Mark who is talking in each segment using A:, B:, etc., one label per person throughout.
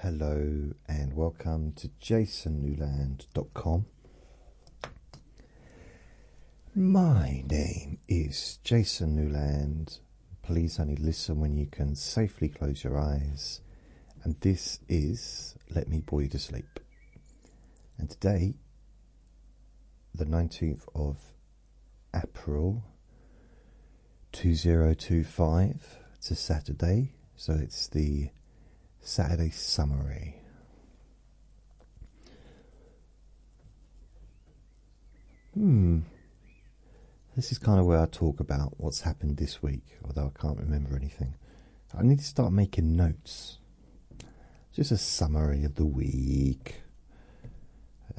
A: Hello and welcome to jasonnewland.com. My name is Jason Newland. Please only listen when you can safely close your eyes. And this is Let Me Bore You to Sleep. And today, the 19th of April 2025, it's a Saturday, so it's the Saturday summary. This is kind of where I talk about what's happened this week, although I can't remember anything. I need to start making notes. Just a summary of the week.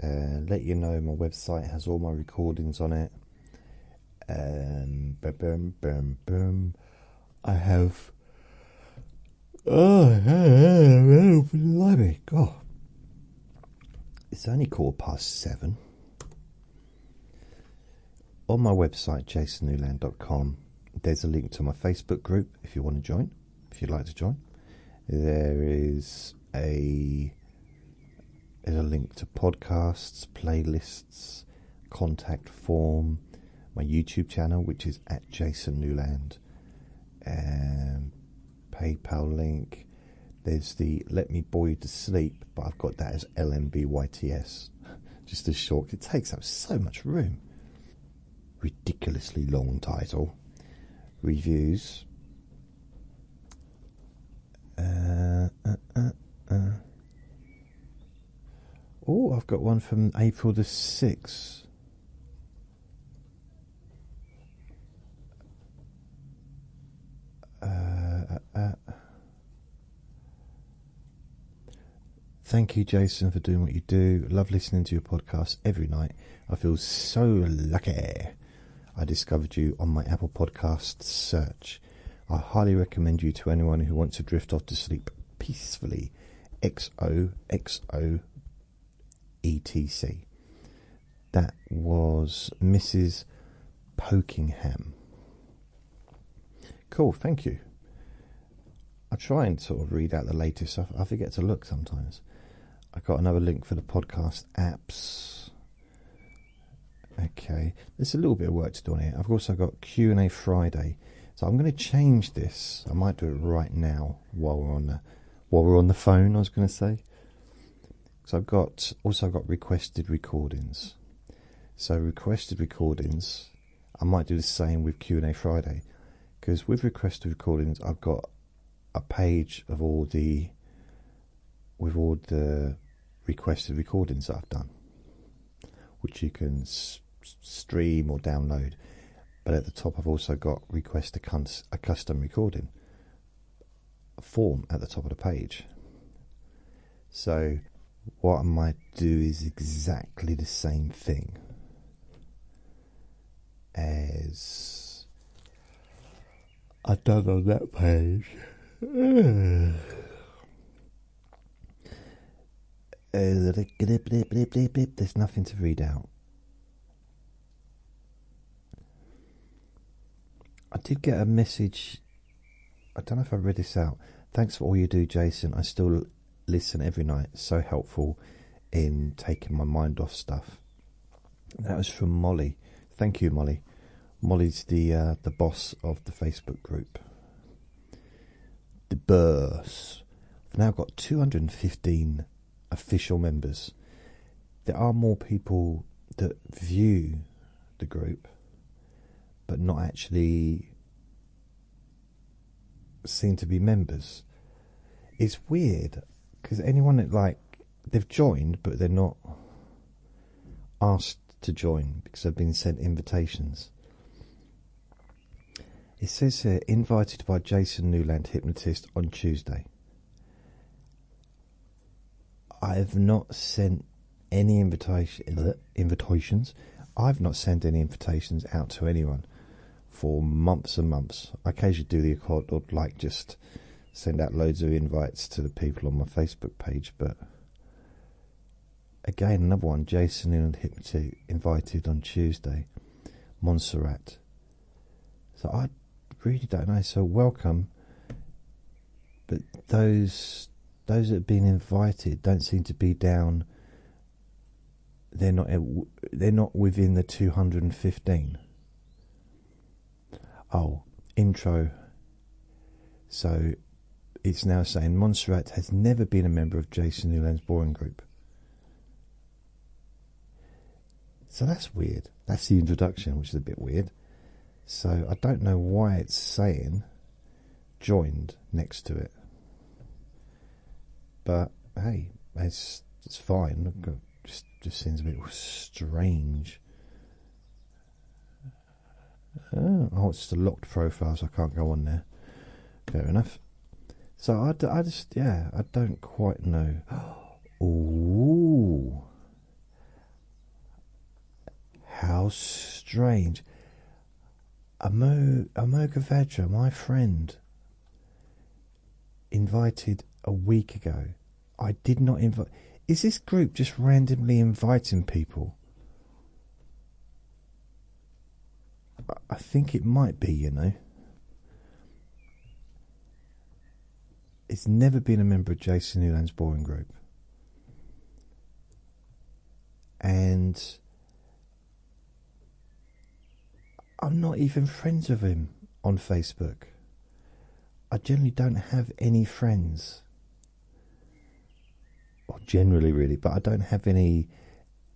A: Let you know my website has all my recordings on it. I have... blimey, God. It's only 7:15. On my website, jasonnewland.com, there's a link to my Facebook group if you want to join, if you'd like to join. There is a link to podcasts, playlists, contact form, my YouTube channel, which is at Jason Newland, PayPal link. There's the Let Me Bore You to Sleep, but I've got that as LMBYTS, just as short. It takes up so much room. Ridiculously long title. Reviews. Oh, I've got one from April the 6th. Thank you, Jason, for doing what you do. Love listening to your podcast every night. I feel so lucky I discovered you on my Apple Podcast search. I highly recommend you to anyone who wants to drift off to sleep peacefully. XOXO ETC. That was Mrs. Pokingham. Cool, thank you. I try and sort of read out the latest stuff. I forget to look sometimes. I got another link for the podcast apps. Okay, there's a little bit of work to do on here. I've also got Q&A Friday, so I'm going to change this. I might do it right now while we're on the phone. I was going to say. So I've also got requested recordings. So requested recordings, I might do the same with Q&A Friday, because with requested recordings, I've got a page of all the requested recordings that I've done, which you can stream or download. But at the top I've also got request a custom recording form at the top of the page. So what I might do is exactly the same thing as I've done on that page. There's nothing to read out. I did get a message. I don't know if I read this out. Thanks for all you do, Jason. I still listen every night. So helpful in taking my mind off stuff. That was from Molly. Thank you, Molly. Molly's the boss of the Facebook group. The boss. I've now got 215 official members. There are more people that view the group but not actually seem to be members. It's weird because anyone that they've joined but they're not asked to join because they've been sent invitations. It says here, invited by Jason Newland, hypnotist, on Tuesday. I have not sent any invitations. I've not sent any invitations out to anyone for months and months. I occasionally do the odd, just send out loads of invites to the people on my Facebook page. But again, another one, Jason Newland, hypnotist, invited on Tuesday, Montserrat. So I really don't know. So welcome. But those those that have been invited don't seem to be down. They're not. They're not within the 215. Oh, intro. So it's now saying Montserrat has never been a member of Jason Newland's boring group. So that's weird. That's the introduction, which is a bit weird. So I don't know why it's saying joined next to it. But hey, it's fine. Just seems a bit strange. Oh, it's the locked profile, so I can't go on there. Fair enough. So I don't quite know. Ooh. How strange. Amoga Vajra, my friend, invited a week ago. I did not invite. Is this group just randomly inviting people? I think it might be, you know. It's never been a member of Jason Newland's boring group. And I'm not even friends with him on Facebook. I generally don't have any friends. Well, generally, really, but I don't have any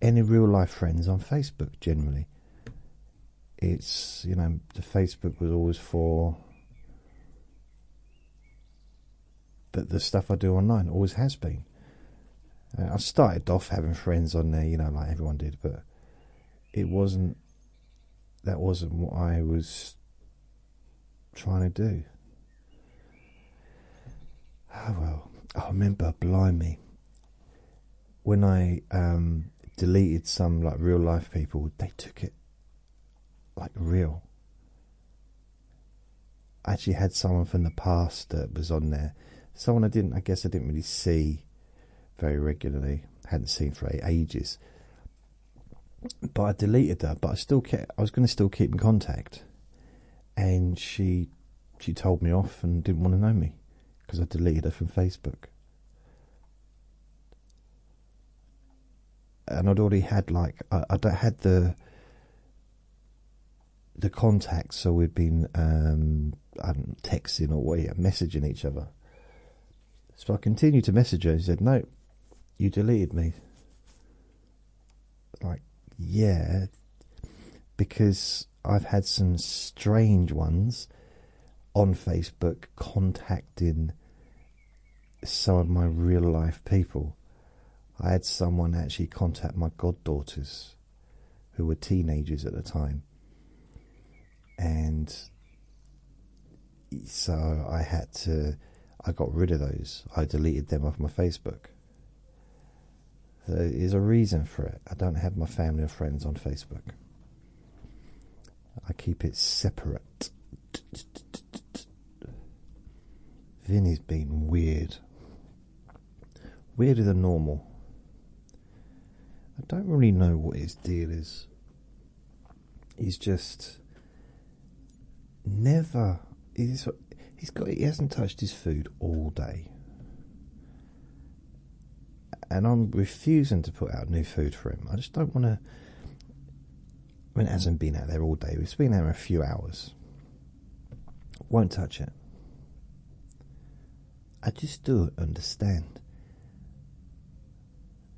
A: real life friends on Facebook, generally. It's, you know, the Facebook was always for the stuff I do online, always has been. I started off having friends on there, you know, like everyone did, but that wasn't what I was trying to do. Oh well, I remember, blimey, when I deleted some like real life people, they took it like real. I actually had someone from the past that was on there. Someone I didn't really see very regularly. Hadn't seen for ages. But I deleted her. But I was going to still keep in contact. And she told me off and didn't want to know me because I deleted her from Facebook. And I'd already had I had the contacts, so we'd been texting or messaging each other. So I continued to message her and said, no, you deleted me. Like, yeah, because I've had some strange ones on Facebook contacting some of my real life people. I had someone actually contact my goddaughters who were teenagers at the time. And so I got rid of those. I deleted them off my Facebook. There is a reason for it. I don't have my family or friends on Facebook. I keep it separate. Vinny's been weird. Weirder than normal. I don't really know what his deal is. He's just never. He hasn't touched his food all day. And I'm refusing to put out new food for him. I just don't want to. I mean, it hasn't been out there all day. It's been there a few hours. Won't touch it. I just don't understand.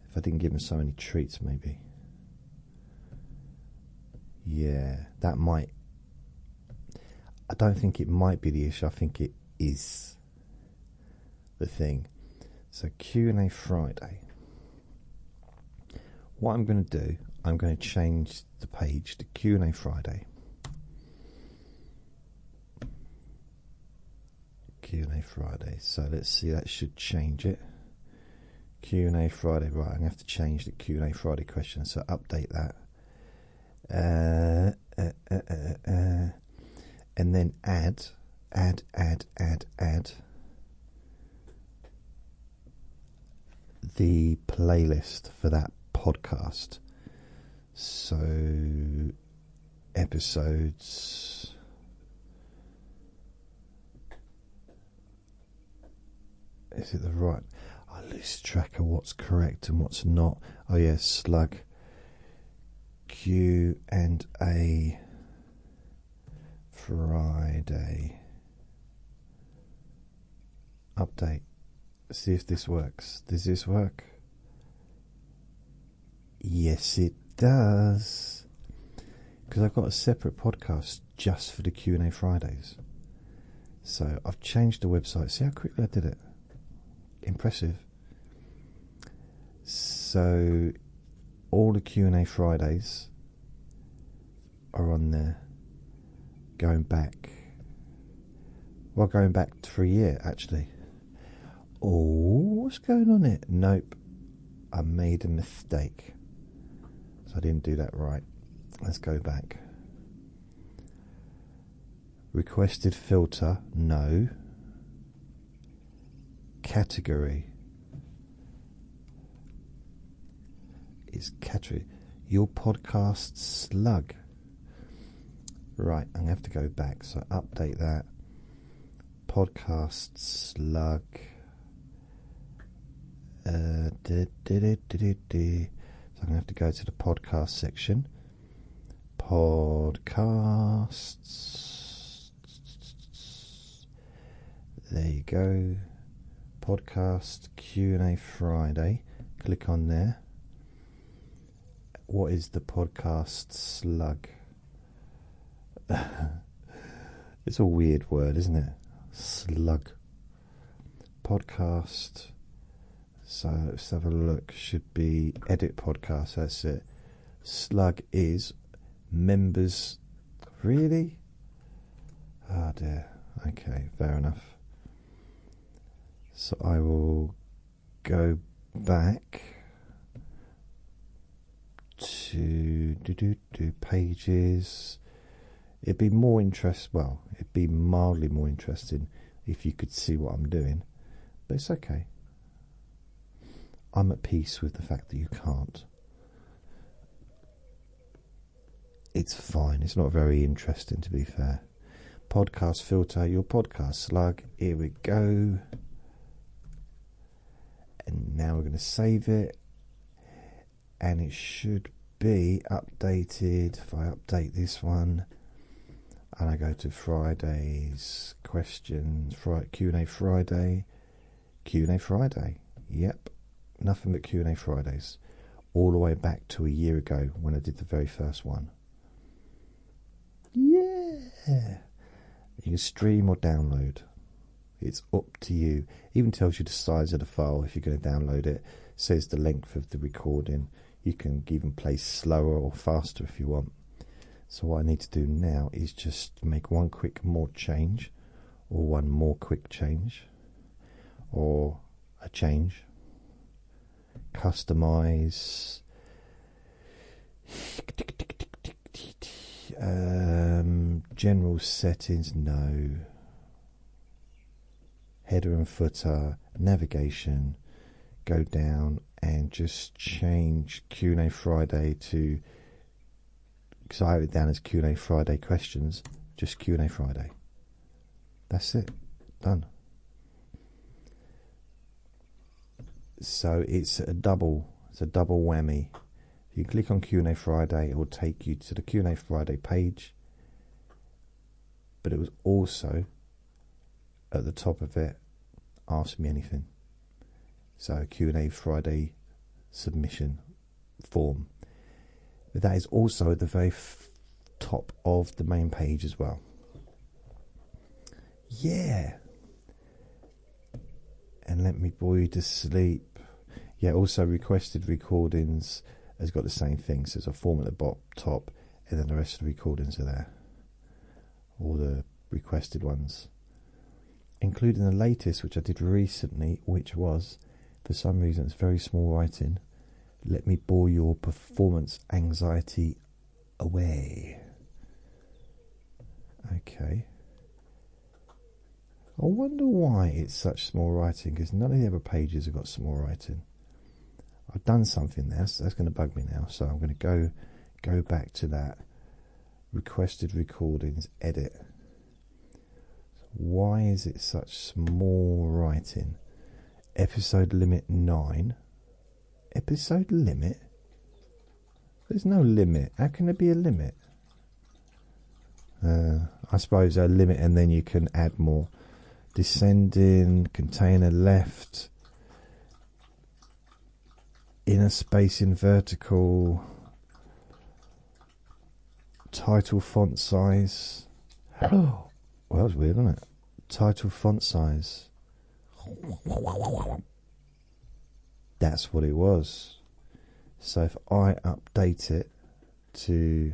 A: If I didn't give him so many treats, maybe. Yeah, that might. I don't think it might be the issue. I think it is the thing. So Q&A Friday. What I'm going to do, I'm going to change the page to Q&A Friday. Q&A Friday. So let's see, that should change it. Q&A Friday. Right, I'm going to have to change the Q&A Friday question. So update that. And then add the playlist for that podcast. So episodes is it the right? List tracker, what's correct and what's not. Oh yes, slug Q&A Friday. Update. See if this works. Does this work? Yes, it does. Because I've got a separate podcast just for the Q&A Fridays. So I've changed the website. See how quickly I did it? Impressive. So all the Q&A Fridays are on there. Going back for a year actually. Oh, what's going on here? Nope, I made a mistake. So I didn't do that right. Let's go back. Requested filter, no. Category. It's category. Your podcast slug. Right, I'm going to have to go back. So update that. Podcast slug. So I'm going to have to go to the podcast section. Podcasts. There you go. Podcast Q&A Friday. Click on there. What is the podcast slug? It's a weird word, isn't it? Slug. Podcast. So let's have a look. Should be edit podcast. That's it. Slug is members. Really? Oh dear. Okay, fair enough. So I will go back to pages. It'd be more it'd be mildly more interesting if you could see what I'm doing, but it's okay. I'm at peace with the fact that you can't. It's fine. It's not very interesting, to be fair. Podcast filter, your podcast slug. Here we go. And now we're going to save it. And it should be updated. If I update this one, and I go to Friday's questions, Q&A Friday. Q&A Friday. Yep. Nothing but Q&A Fridays. All the way back to a year ago when I did the very first one. Yeah. You can stream or download. It's up to you. Even tells you the size of the file if you're going to download it. Says the length of the recording. You can even play slower or faster if you want. So what I need to do now is just make one quick more change, or one more quick change, or a change. Customize. General settings, no. Header and footer, navigation. Go down and just change Q&A Friday to, because I have it down as Q&A Friday questions, just Q&A Friday. That's it. Done. So it's a double whammy. If you click on Q&A Friday, it will take you to the Q&A Friday page, but it was also at the top of it, ask me anything. So Q&A Friday submission form. But that is also at the very top of the main page as well. Yeah. And let me bore you to sleep. Yeah, also requested recordings has got the same thing. So there's a form at the top, and then the rest of the recordings are there. All the requested ones. Including the latest, which I did recently, which was, for some reason, it's very small writing. Let me bore your performance anxiety away. Okay. I wonder why it's such small writing, because none of the other pages have got small writing. I've done something there, so that's going to bug me now. So I'm going to go back to that. Requested recordings, edit. Why is it such small writing? Episode limit 9. Episode limit? There's no limit. How can there be a limit? I suppose a limit, and then you can add more. Descending, container left, inner space in vertical, title font size. Oh, well, that was weird, wasn't it? Title font size. That's what it was. So if I update it to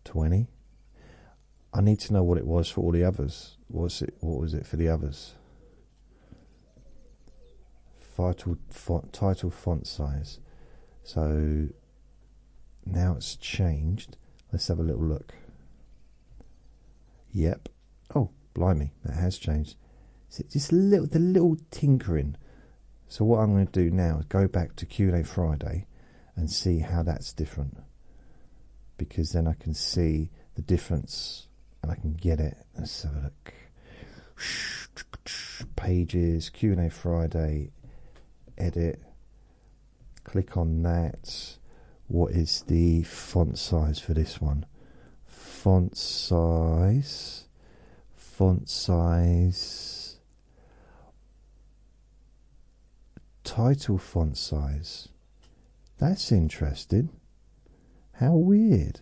A: 20, I need to know what it was for all the others. What was it for the others? Title font size. So now it's changed. Let's have a little look. Yep. Oh, blimey, that has changed. So just the little tinkering. So what I'm going to do now is go back to Q&A Friday and see how that's different, because then I can see the difference and I can get it. Let's have a look. Pages, Q&A Friday, edit, click on that. What is the font size for this one? Font size, title font size. That's interesting. How weird.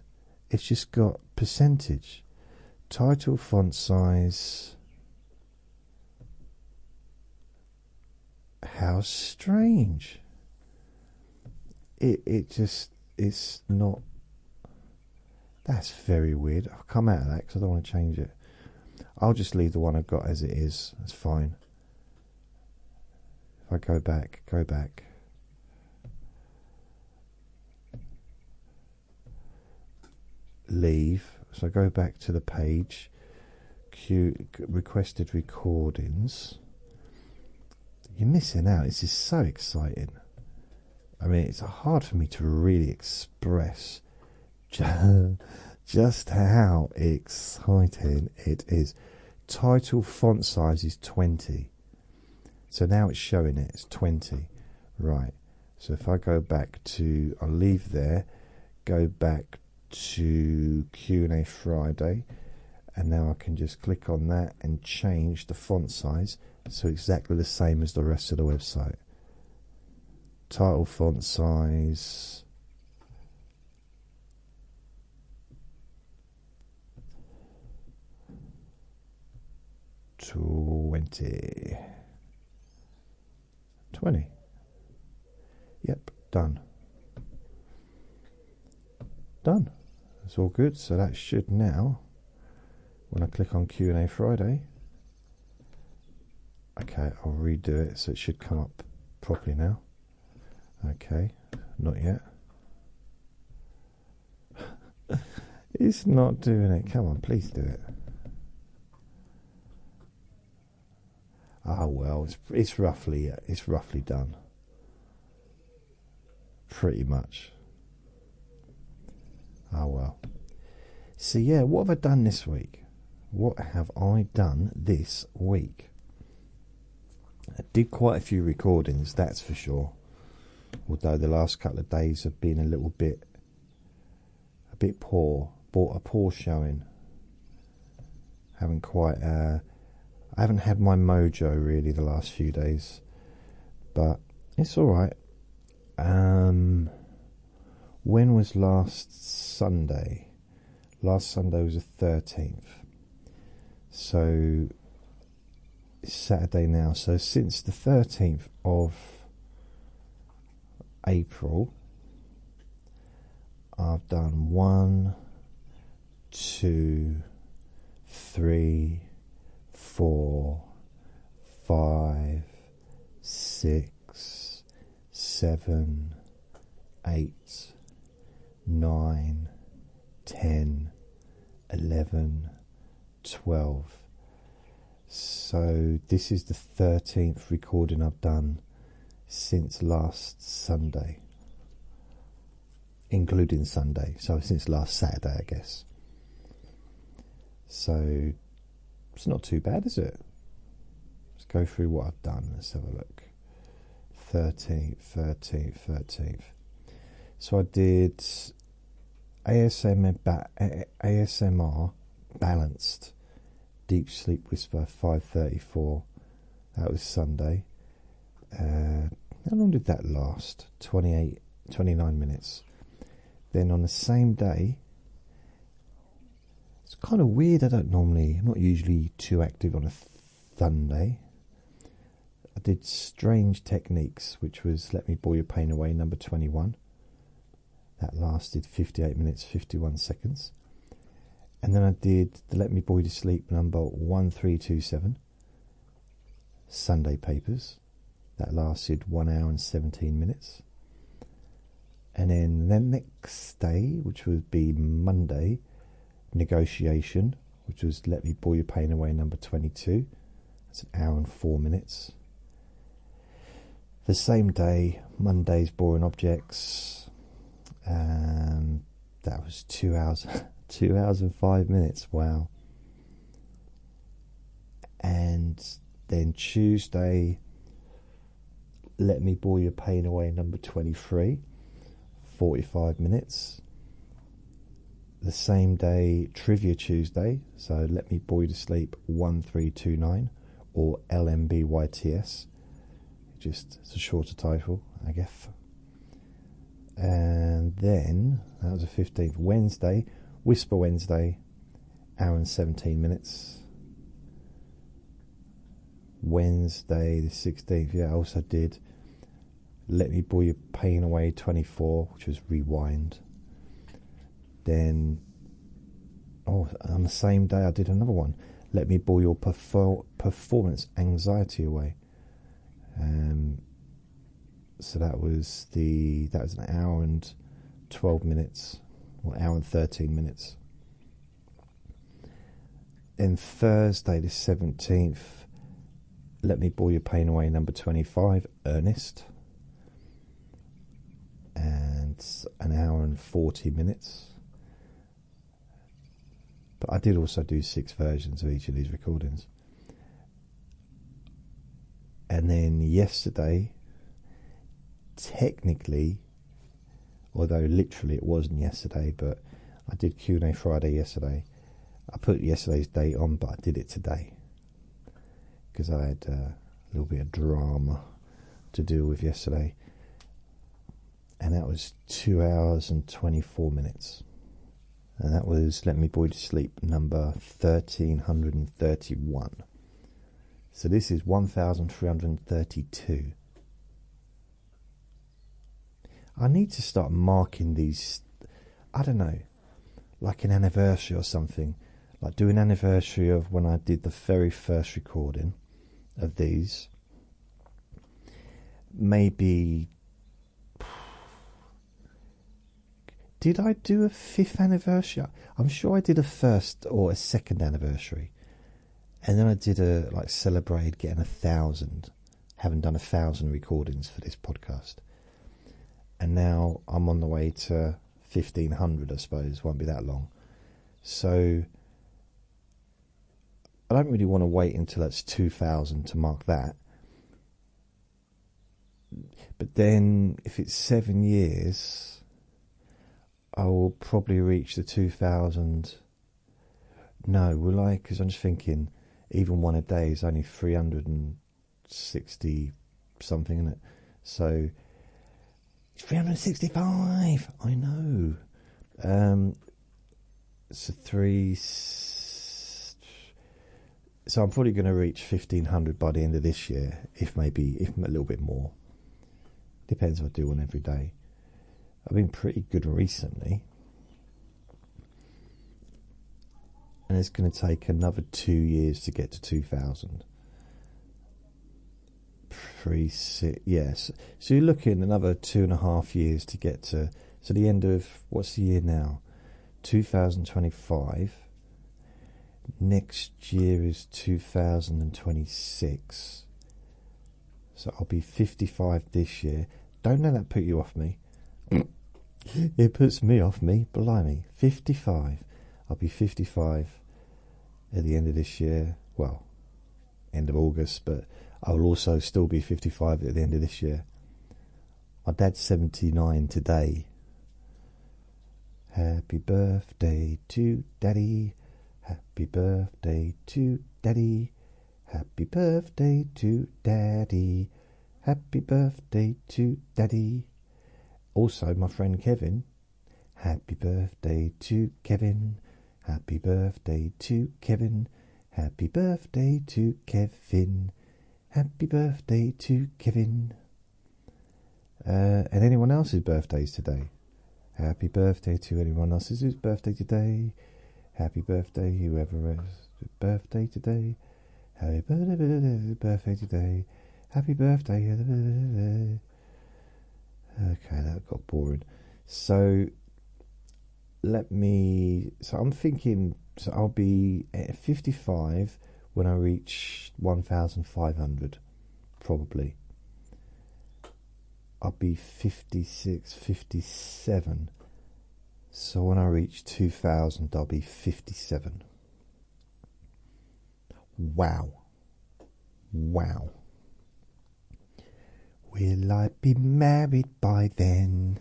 A: It's just got percentage. Title font size. How strange. It's not. That's very weird. I'll come out of that because I don't want to change it. I'll just leave the one I've got as it is. That's fine. If I go back. Leave. So I go back to the page. Requested recordings. You're missing out. This is so exciting. I mean, it's hard for me to really express just how exciting it is. Title font size is 20. So now it's showing it. It's 20. Right. So if I go back to, I'll leave there, go back to Q&A Friday, and now I can just click on that and change the font size so exactly the same as the rest of the website. Title font size, $20. Yep, done. It's all good. So that should now, when I click on Q&A Friday, okay, I'll redo it so it should come up properly now. Okay, not yet. It's not doing it. Come on, please do it. Oh well, it's roughly done. Pretty much. Oh well. So yeah, what have I done this week? What have I done this week? I did quite a few recordings, that's for sure. Although the last couple of days have been a bit poor. Bought a poor showing. I haven't had my mojo really the last few days, but it's all right. When was last Sunday? Last Sunday was the 13th. So it's Saturday now. So since the 13th of April, I've done 1, 2, 3, 4, 5, 6, 7, 8, 9, 10, 11, 12. So this is the 13th recording I've done since last Sunday, including Sunday, so since last Saturday, I guess. So It's not too bad, is it? Let's go through what I've done. Let's have a look. 13th. So I did ASMR balanced deep sleep whisper 5:34. That was Sunday. How long did that last? 29 minutes. Then on the same day, it's kind of weird. I'm not usually too active on a Sunday. I did Strange Techniques, which was Let Me Bore Your Pain Away, number 21. That lasted 58 minutes, 51 seconds. And then I did the Let Me Bore You to Sleep, number 1327. Sunday Papers. That lasted 1 hour and 17 minutes. And then the next day, which would be Monday, Negotiation, which was Let Me Bore Your Pain Away, number 22. That's an hour and 4 minutes. The same day, Monday's Boring Objects. That was 2 hours, 2 hours and 5 minutes. Wow. And then Tuesday, Let Me Bore Your Pain Away, number 23, 45 minutes. The same day, Trivia Tuesday, so Let Me Bore You to Sleep, 1329, or LMBYTS. Just, it's a shorter title, I guess. And then, that was the 15th, Wednesday, Whisper Wednesday, hour and 17 minutes. Wednesday the 16th, I also did Let Me Bore Your Pain Away 24, which was Rewind. Then, on the same day I did another one, Let Me Bore Your Performance Anxiety Away. So that was an hour and 12 minutes, or hour and 13 minutes. Then Thursday the 17th, Let Me Bore Your Pain Away, number 25, Ernest. And an hour and 40 minutes. But I did also do 6 versions of each of these recordings. And then yesterday, technically, although literally it wasn't yesterday, but I did Q&A Friday yesterday. I put yesterday's date on, but I did it today because I had a little bit of drama to deal with yesterday. And that was 2 hours and 24 minutes. And that was Let Me Bore You to Sleep, number 1331. So this is 1332. I need to start marking these, I don't know, like an anniversary or something. Like do an anniversary of when I did the very first recording of these. Maybe, did I do a 5th anniversary? I'm sure I did a 1st or a 2nd anniversary. And then I did celebrated getting 1,000, having done 1,000 recordings for this podcast. And now I'm on the way to 1,500, I suppose. Won't be that long. So I don't really want to wait until it's 2,000 to mark that. But then if it's 7 years, I will probably reach the 2,000. No, will I? Because I'm just thinking, even one a day is only 360 something, isn't it? So 365. I know. So So I'm probably going to reach 1,500 by the end of this year, if a little bit more. Depends what I do on every day. I've been pretty good recently. And it's going to take another 2 years to get to 2,000. Yes. So you're looking another 2.5 years to get to the end of, what's the year now? 2025. Next year is 2026. So I'll be 55 this year. Don't let that put you off me. It puts me off me, blimey. 55. I'll be 55 at the end of this year. well, end of August, but I will also still be 55 at the end of this year. My dad's 79 today. Happy birthday to Daddy. Happy birthday to Daddy. Happy birthday to Daddy. Happy birthday to Daddy. Also, my friend Kevin. Happy birthday to Kevin. Happy birthday to Kevin. Happy birthday to Kevin. Happy birthday to Kevin. And anyone else's birthdays today? Happy birthday to anyone else's birthday today. Happy birthday, whoever is birthday today. Happy birthday today. Happy birthday. Okay, that got boring. So I'm thinking, so I'll be at 55 when I reach 1,500, probably. I'll be 56, 57. So when I reach 2,000, I'll be 57. Wow. Wow. Will I be married by then?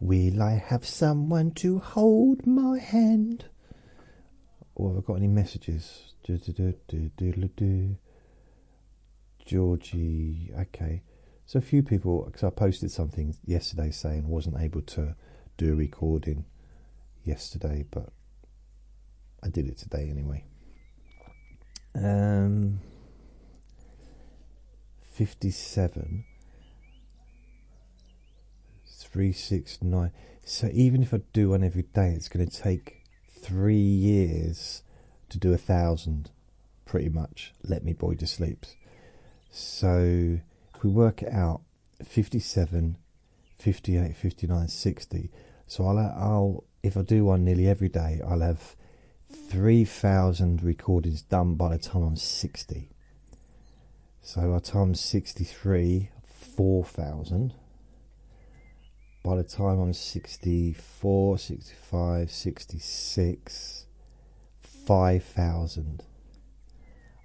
A: Will I have someone to hold my hand? Or have I got any messages? Georgie, okay. So a few people, because I posted something yesterday saying I wasn't able to do a recording yesterday, but I did it today anyway. 57, 369. So even if I do one every day, it's going to take 3 years to do 1,000, pretty much. Let me boy to sleep. So if we work it out, 57, 58, 59, 60. So I'll if I do one nearly every day, I'll have 3,000 recordings done by the time I'm 60. So by the time I'm 63, 4,000. By the time I'm 64, 65, 66, 5,000.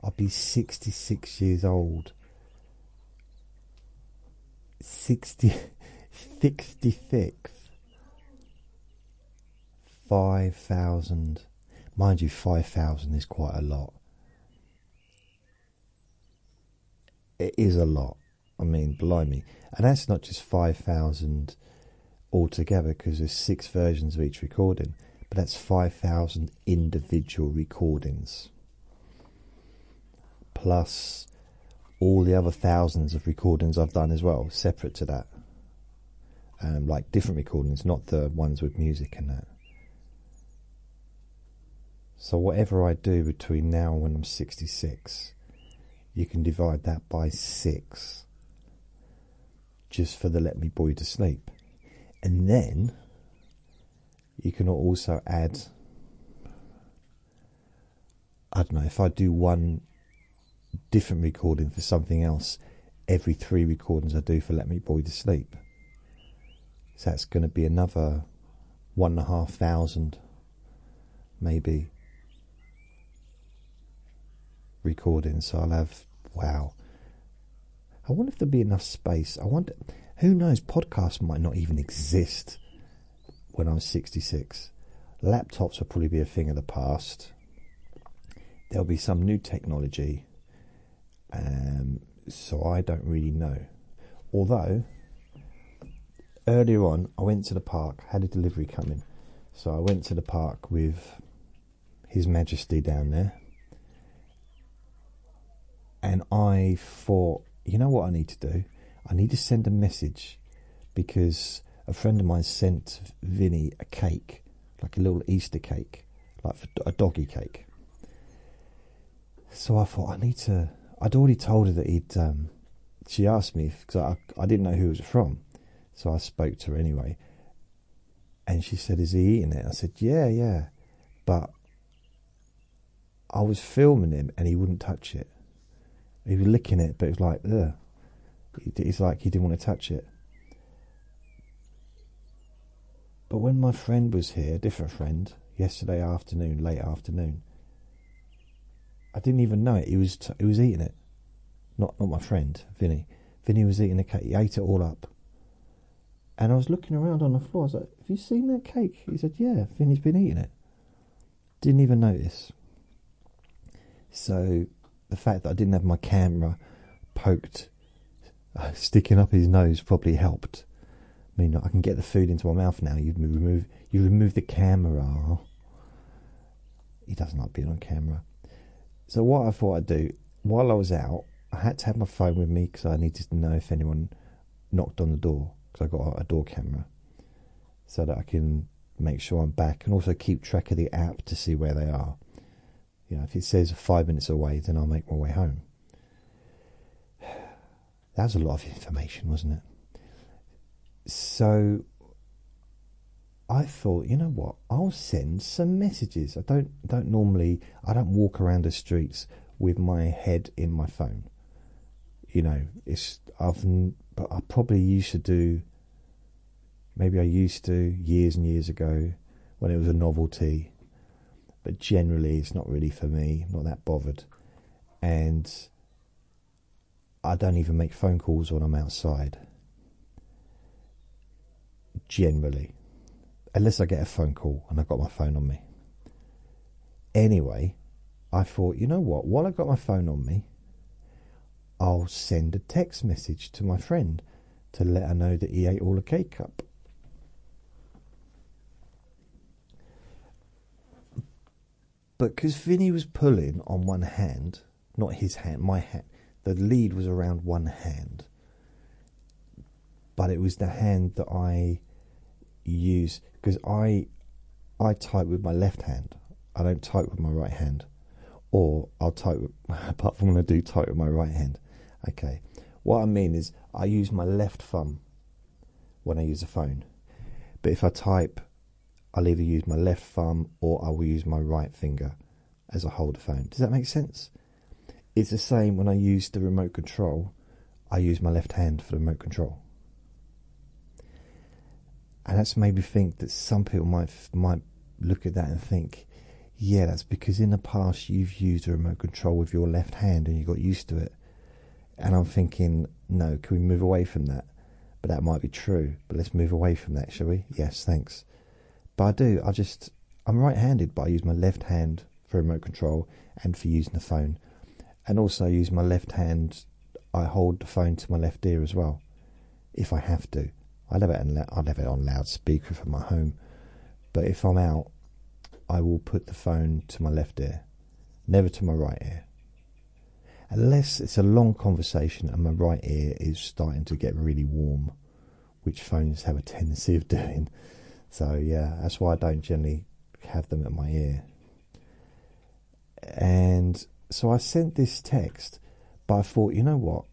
A: I'll be 66 years old. 66. 5,000. Mind you, 5,000 is quite a lot. It is a lot. I mean, blimey. And that's not just 5,000 altogether, because there's 6 versions of each recording. But that's 5,000 individual recordings. Plus all the other thousands of recordings I've done as well, separate to that. Like different recordings, not the ones with music and that. So whatever I do between now and when I'm 66, you can divide that by 6, just for the Let Me Bore You to Sleep. And then you can also add, I don't know, if I do one different recording for something else every 3 recordings I do for Let Me Bore You to Sleep. So that's going to be another 1,500 maybe recordings. So I'll have, wow. I wonder if there'll be enough space. I wonder, who knows, podcasts might not even exist when I'm 66. Laptops will probably be a thing of the past. There'll be some new technology. So I don't really know. Although, earlier on, I went to the park, had a delivery coming. So I went to the park with His Majesty down there. And I thought, you know what I need to do? I need to send a message, because a friend of mine sent Vinny a cake, like a little Easter cake, like a doggy cake. So I thought, I'd already told her that she asked me, because I didn't know who it was from. So I spoke to her anyway. And she said, is he eating it? I said, yeah. But I was filming him and he wouldn't touch it. He was licking it, but it was like, ugh. It's like he didn't want to touch it. But when my friend was here, a different friend, yesterday afternoon, late afternoon, I didn't even know it. He was eating it. Not my friend, Vinny. Vinny was eating the cake. He ate it all up. And I was looking around on the floor. I was like, have you seen that cake? He said, yeah, Vinny's been eating it. Didn't even notice. So the fact that I didn't have my camera poked, sticking up his nose probably helped. I mean, I can get the food into my mouth now. You remove the camera. He doesn't like being on camera. So what I thought I'd do, while I was out, I had to have my phone with me because I needed to know if anyone knocked on the door, because I got a door camera, so that I can make sure I'm back and also keep track of the app to see where they are. You know, if it says 5 minutes away, then I'll make my way home. That was a lot of information, wasn't it? So I thought, you know what? I'll send some messages. I don't walk around the streets with my head in my phone. You know, but I probably used to do. Maybe I used to years and years ago when it was a novelty. But generally, it's not really for me. I'm not that bothered, and I don't even make phone calls when I'm outside. Generally. Unless I get a phone call and I've got my phone on me. Anyway, I thought, you know what? While I've got my phone on me, I'll send a text message to my friend to let her know that he ate all the cake up. But because Vinny was pulling on one hand, not his hand, my hand, the lead was around one hand. But it was the hand that I use, because I type with my left hand. I don't type with my right hand. Or I'll type with, apart from when I do type with my right hand. Okay. What I mean is I use my left thumb when I use a phone. But if I type, I'll either use my left thumb or I will use my right finger as I hold the phone. Does that make sense? It's the same when I use the remote control. I use my left hand for the remote control. And that's made me think that some people might look at that and think, yeah, that's because in the past you've used a remote control with your left hand and you got used to it. And I'm thinking, no, can we move away from that? But that might be true. But let's move away from that, shall we? Yes, thanks. But I do. I'm right-handed, but I use my left hand for remote control and for using the phone. And also use my left hand. I hold the phone to my left ear as well, if I have to. I'll have it on loudspeaker from my home. But if I'm out, I will put the phone to my left ear, never to my right ear. Unless it's a long conversation and my right ear is starting to get really warm, which phones have a tendency of doing. So yeah, that's why I don't generally have them at my ear. And so I sent this text, but I thought, you know what?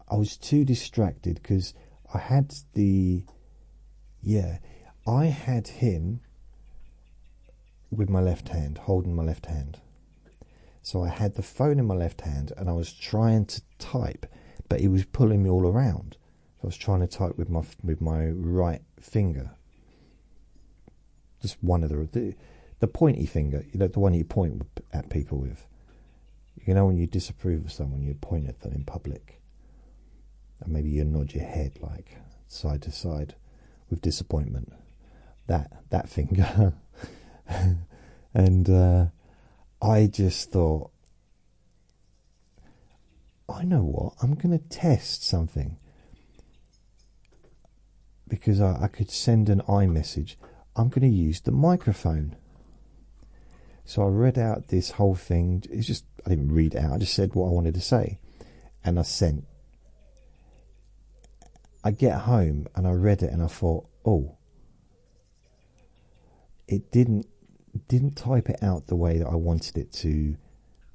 A: I was too distracted because I had I had him with my left hand, holding my left hand. So I had the phone in my left hand and I was trying to type, but he was pulling me all around. So I was trying to type with my right finger. Just one of the pointy finger, you know, the one you point at people with. You know, when you disapprove of someone, you point at them in public. And maybe you nod your head like side to side with disappointment. That finger. And I just thought, I know what, I'm going to test something. Because I could send an iMessage. I'm going to use the microphone. So I read out this whole thing. I didn't read it out. I just said what I wanted to say. And I sent. I get home and I read it and I thought, oh, it didn't type it out the way that I wanted it to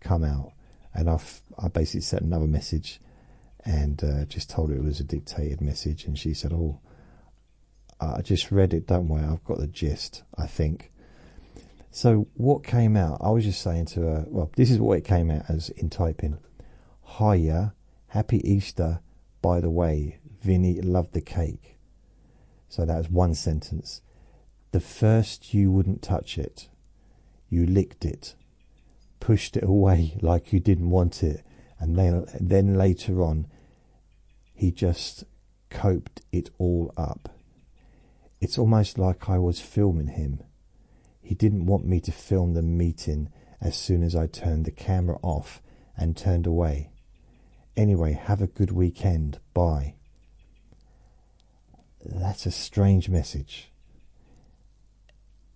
A: come out. And I basically sent another message and just told her it was a dictated message. And she said, oh, I just read it, don't worry, I've got the gist, I think. So what came out, I was just saying to her, well, this is what it came out as in typing. Hiya, happy Easter, by the way, Vinny loved the cake. So that was one sentence. The first you wouldn't touch it. You licked it. pushed it away like you didn't want it, and then later on he just coped it all up. It's almost like I was filming him. He didn't want me to film the meeting as soon as I turned the camera off and turned away. Anyway, have a good weekend. Bye. That's a strange message.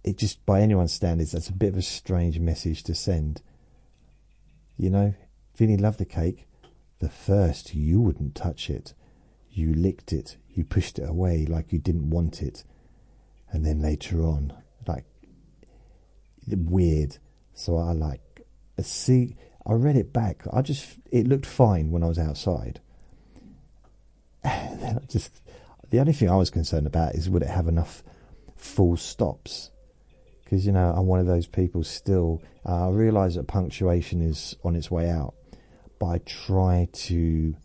A: It just, by anyone's standards, that's a bit of a strange message to send. You know, Vinny loved the cake. The first, you wouldn't touch it. You licked it. You pushed it away like you didn't want it. And then later on, like, weird. So I read it back. It looked fine when I was outside. And then the only thing I was concerned about is would it have enough full stops? Because, you know, I'm one of those people still. I realise that punctuation is on its way out, but I try to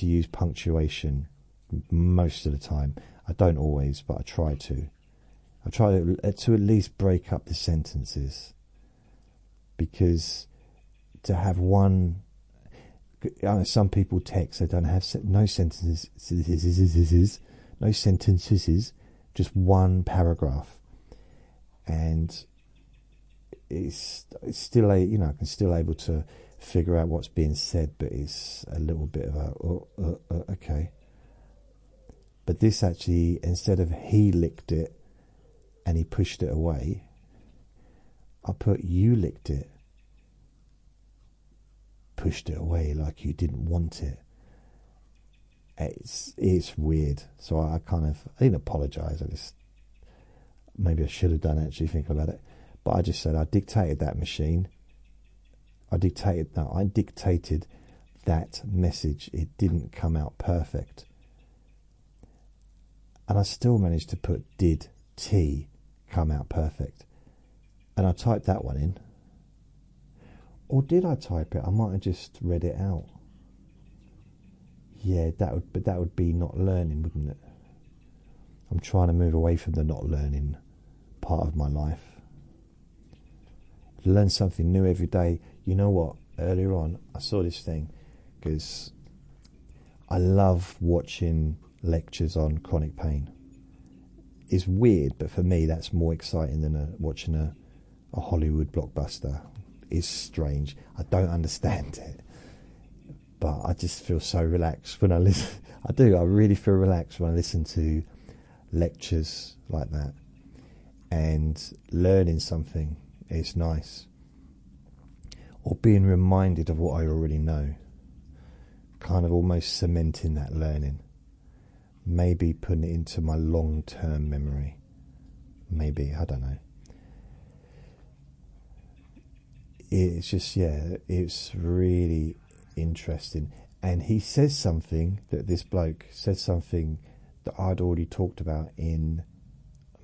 A: use punctuation most of the time. I don't always, but I try to. I try to at least break up the sentences, because to have one, I know some people text, they don't have no sentences, just one paragraph, and it's still I can still able to figure out what's being said, but it's a little bit of okay. But this actually, instead of he licked it and he pushed it away, I put you licked it, pushed it away like you didn't want it. It's weird. So I didn't apologise. Maybe I should have done, actually, thinking about it. But I just said I dictated that machine. I dictated that message. It didn't come out perfect. And I still managed to put did T come out perfect. And I typed that one in. Or did I type it? I might have just read it out. Yeah, that would be not learning, wouldn't it? I'm trying to move away from the not learning part of my life. Learn something new every day. You know what? Earlier on, I saw this thing, because I love watching lectures on chronic pain. It's weird, but for me, that's more exciting than watching a Hollywood blockbuster. It's strange. I don't understand it, but I just feel so relaxed when I listen. I do. I really feel relaxed when I listen to lectures like that, and learning something is nice. Or being reminded of what I already know, kind of almost cementing that learning. Maybe putting it into my long-term memory. Maybe, I don't know. It's just, yeah, it's really interesting. And he says something, this bloke says something that I'd already talked about in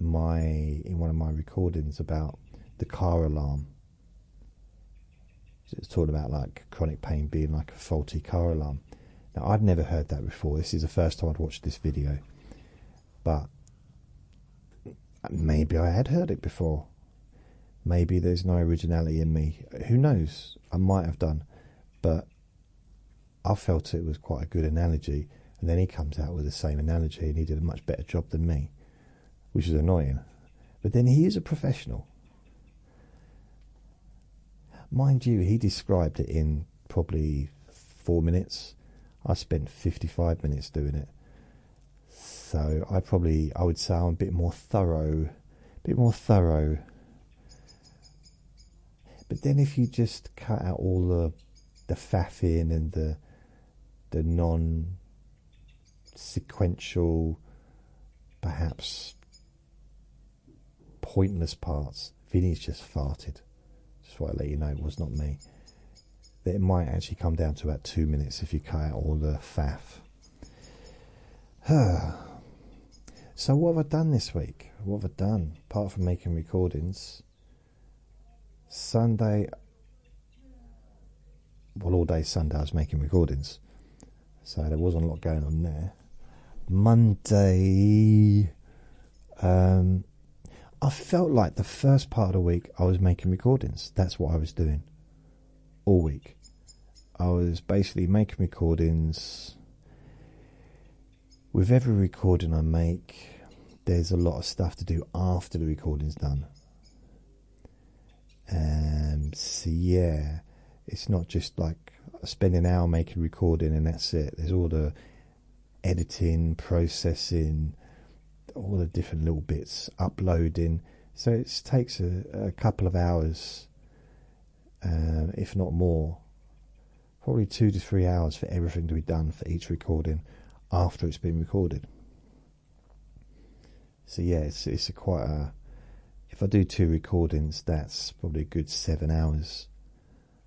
A: one of my recordings about the car alarm. It's talking about like chronic pain being like a faulty car alarm. Now, I'd never heard that before. This is the first time I'd watched this video. But maybe I had heard it before. Maybe there's no originality in me. Who knows? I might have done. But I felt it was quite a good analogy. And then he comes out with the same analogy, and he did a much better job than me, which is annoying. But then he is a professional. Mind you, he described it in probably 4 minutes. I spent 55 minutes doing it. So I would say I'm a bit more thorough. But then if you just cut out all the faffing and the non-sequential, perhaps pointless parts, Vinny's just farted. Just want to let you know it was not me. That it might actually come down to about 2 minutes if you cut out all the faff. So what have I done this week? What have I done? Apart from making recordings. Sunday, well, all day Sunday I was making recordings. So there wasn't a lot going on there. Monday, I felt like the first part of the week I was making recordings. That's what I was doing all week. I was basically making recordings. With every recording I make, there's a lot of stuff to do after the recording's done. So yeah, it's not just like I spend an hour making a recording and that's it. There's all the editing, processing, all the different little bits, uploading. So it takes a couple of hours, if not more, probably 2 to 3 hours for everything to be done for each recording after it's been recorded. So yeah, it's quite a. If I do 2 recordings, that's probably a good 7 hours,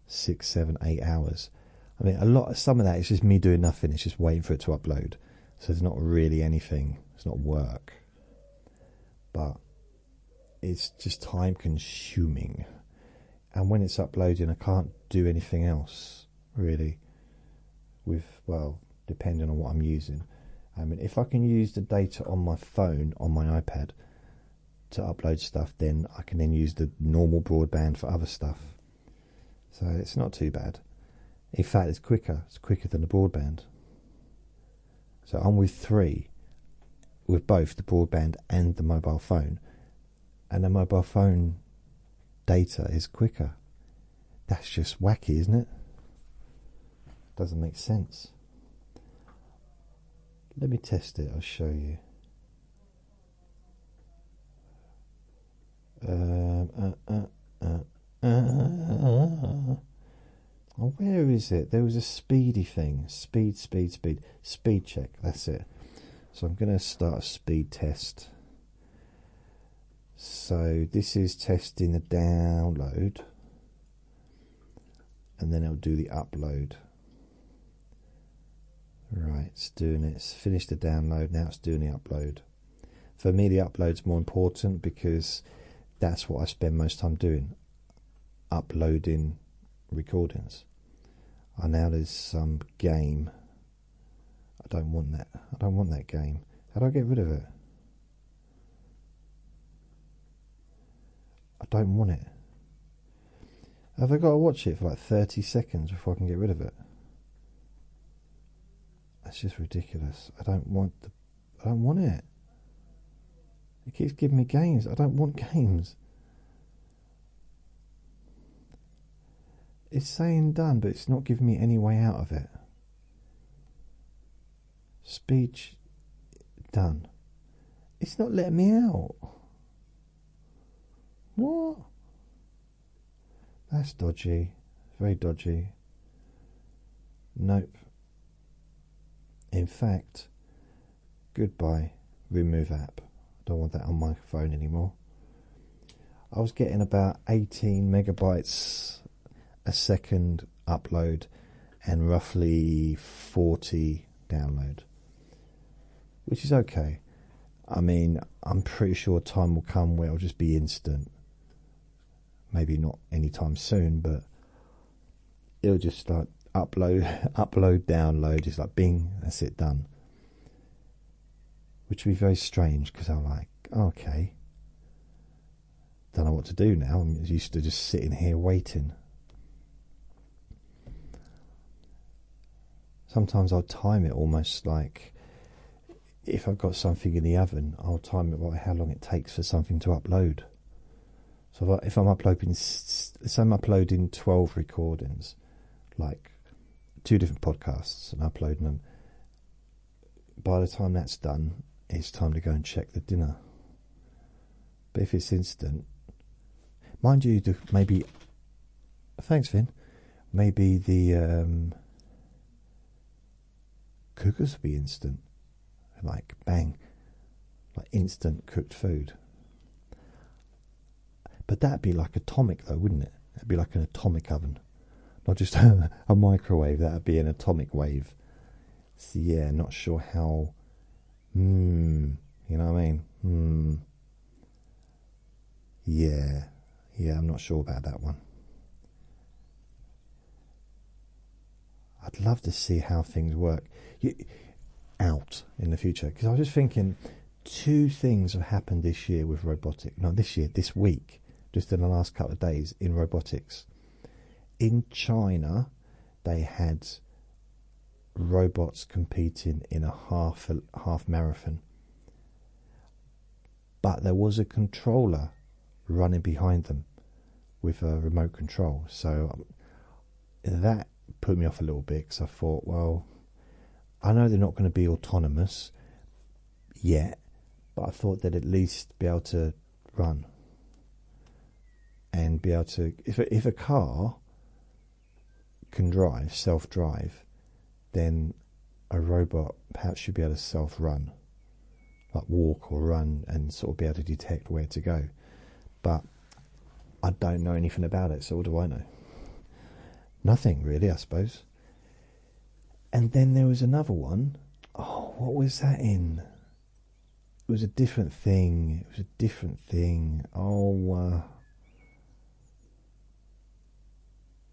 A: 6, 7, 8 hours. I mean, some of that is just me doing nothing. It's just waiting for it to upload. So there's not really anything. It's not work, but it's just time consuming. And when it's uploading, I can't do anything else really. Depending on what I'm using. I mean, if I can use the data on my phone, on my iPad, to upload stuff, then I can then use the normal broadband for other stuff. So it's not too bad. In fact, it's quicker. It's quicker than the broadband. So I'm with 3, with both the broadband and the mobile phone. And the mobile phone data is quicker. That's just wacky, isn't it? Doesn't make sense. Let me test it, I'll show you. Oh, where is it? There was a speedy thing. Speed check, that's it. So I'm going to start a speed test. So this is testing the download, and then it'll do the upload. Right, it's doing it. It's finished the download, now it's doing the upload. For me, the upload's more important because that's what I spend most time doing, uploading recordings. Oh, now there's some game. I don't want that. I don't want that game. How do I get rid of it? I don't want it. Have I got to watch it for like 30 seconds before I can get rid of it? That's just ridiculous. I don't want it. It keeps giving me games. I don't want games. It's saying done, but it's not giving me any way out of it. Speech done. It's not letting me out. What? That's dodgy. Very dodgy. Nope. In fact, goodbye. Remove app. Don't want that on my phone anymore. I was getting about 18 megabytes a second upload and roughly 40 download, which is okay. I mean, I'm pretty sure time will come where it'll just be instant. Maybe not anytime soon, but it'll just like upload, download, just like bing, that's it, done. Which would be very strange because I'm like, okay, don't know what to do now. I'm used to just sitting here waiting. Sometimes I'll time it almost like if I've got something in the oven, I'll time it by how long it takes for something to upload. So if I'm uploading, say I'm uploading 12 recordings, like 2 different podcasts, and uploading them, by the time that's done, it's time to go and check the dinner. But if it's instant, mind you, maybe, thanks Vin, maybe the cookers will be instant, like bang, like instant cooked food. But that'd be like atomic though, wouldn't it? That'd be like an atomic oven, not just a microwave. That'd be an atomic wave. So yeah, not sure how. You know what I mean? Yeah, I'm not sure about that one. I'd love to see how things work out in the future, because I was just thinking, two things have happened this year with robotics. No, this week, just in the last couple of days in robotics. In China, they had robots competing in a half marathon, but there was a controller running behind them with a remote control. So that put me off a little bit, because I thought, well, I know they're not going to be autonomous yet, but I thought they'd at least be able to run and be able to, if a car can drive, self-drive, then a robot perhaps should be able to self-run, like walk or run, and sort of be able to detect where to go. But I don't know anything about it, so what do I know? Nothing really, I suppose. And then there was another one. Oh, what was that in? It was a different thing. Oh,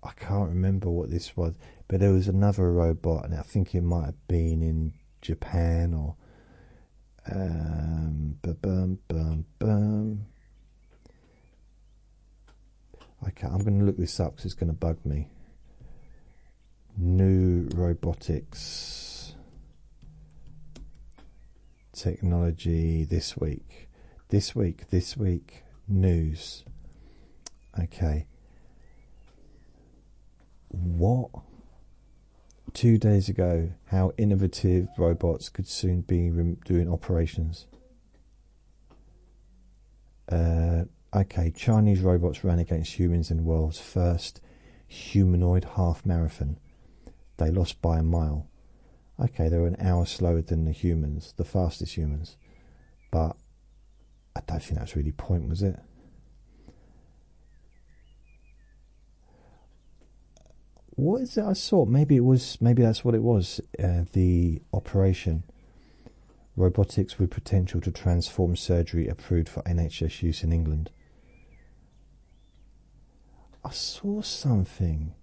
A: I can't remember what this was, but there was another robot, and I think it might have been in Japan or Okay, I'm going to look this up because it's going to bug me. New robotics technology this week. This week, news. Okay. What? 2 days ago, how innovative robots could soon be doing operations. Okay, Chinese robots ran against humans in the world's first humanoid half marathon. They lost by a mile. Okay, they were an hour slower than the humans, the fastest humans. But I don't think that's really the point, was it? What is it I saw? Maybe that's what it was. The operation. Robotics with potential to transform surgery approved for NHS use in England. I saw something.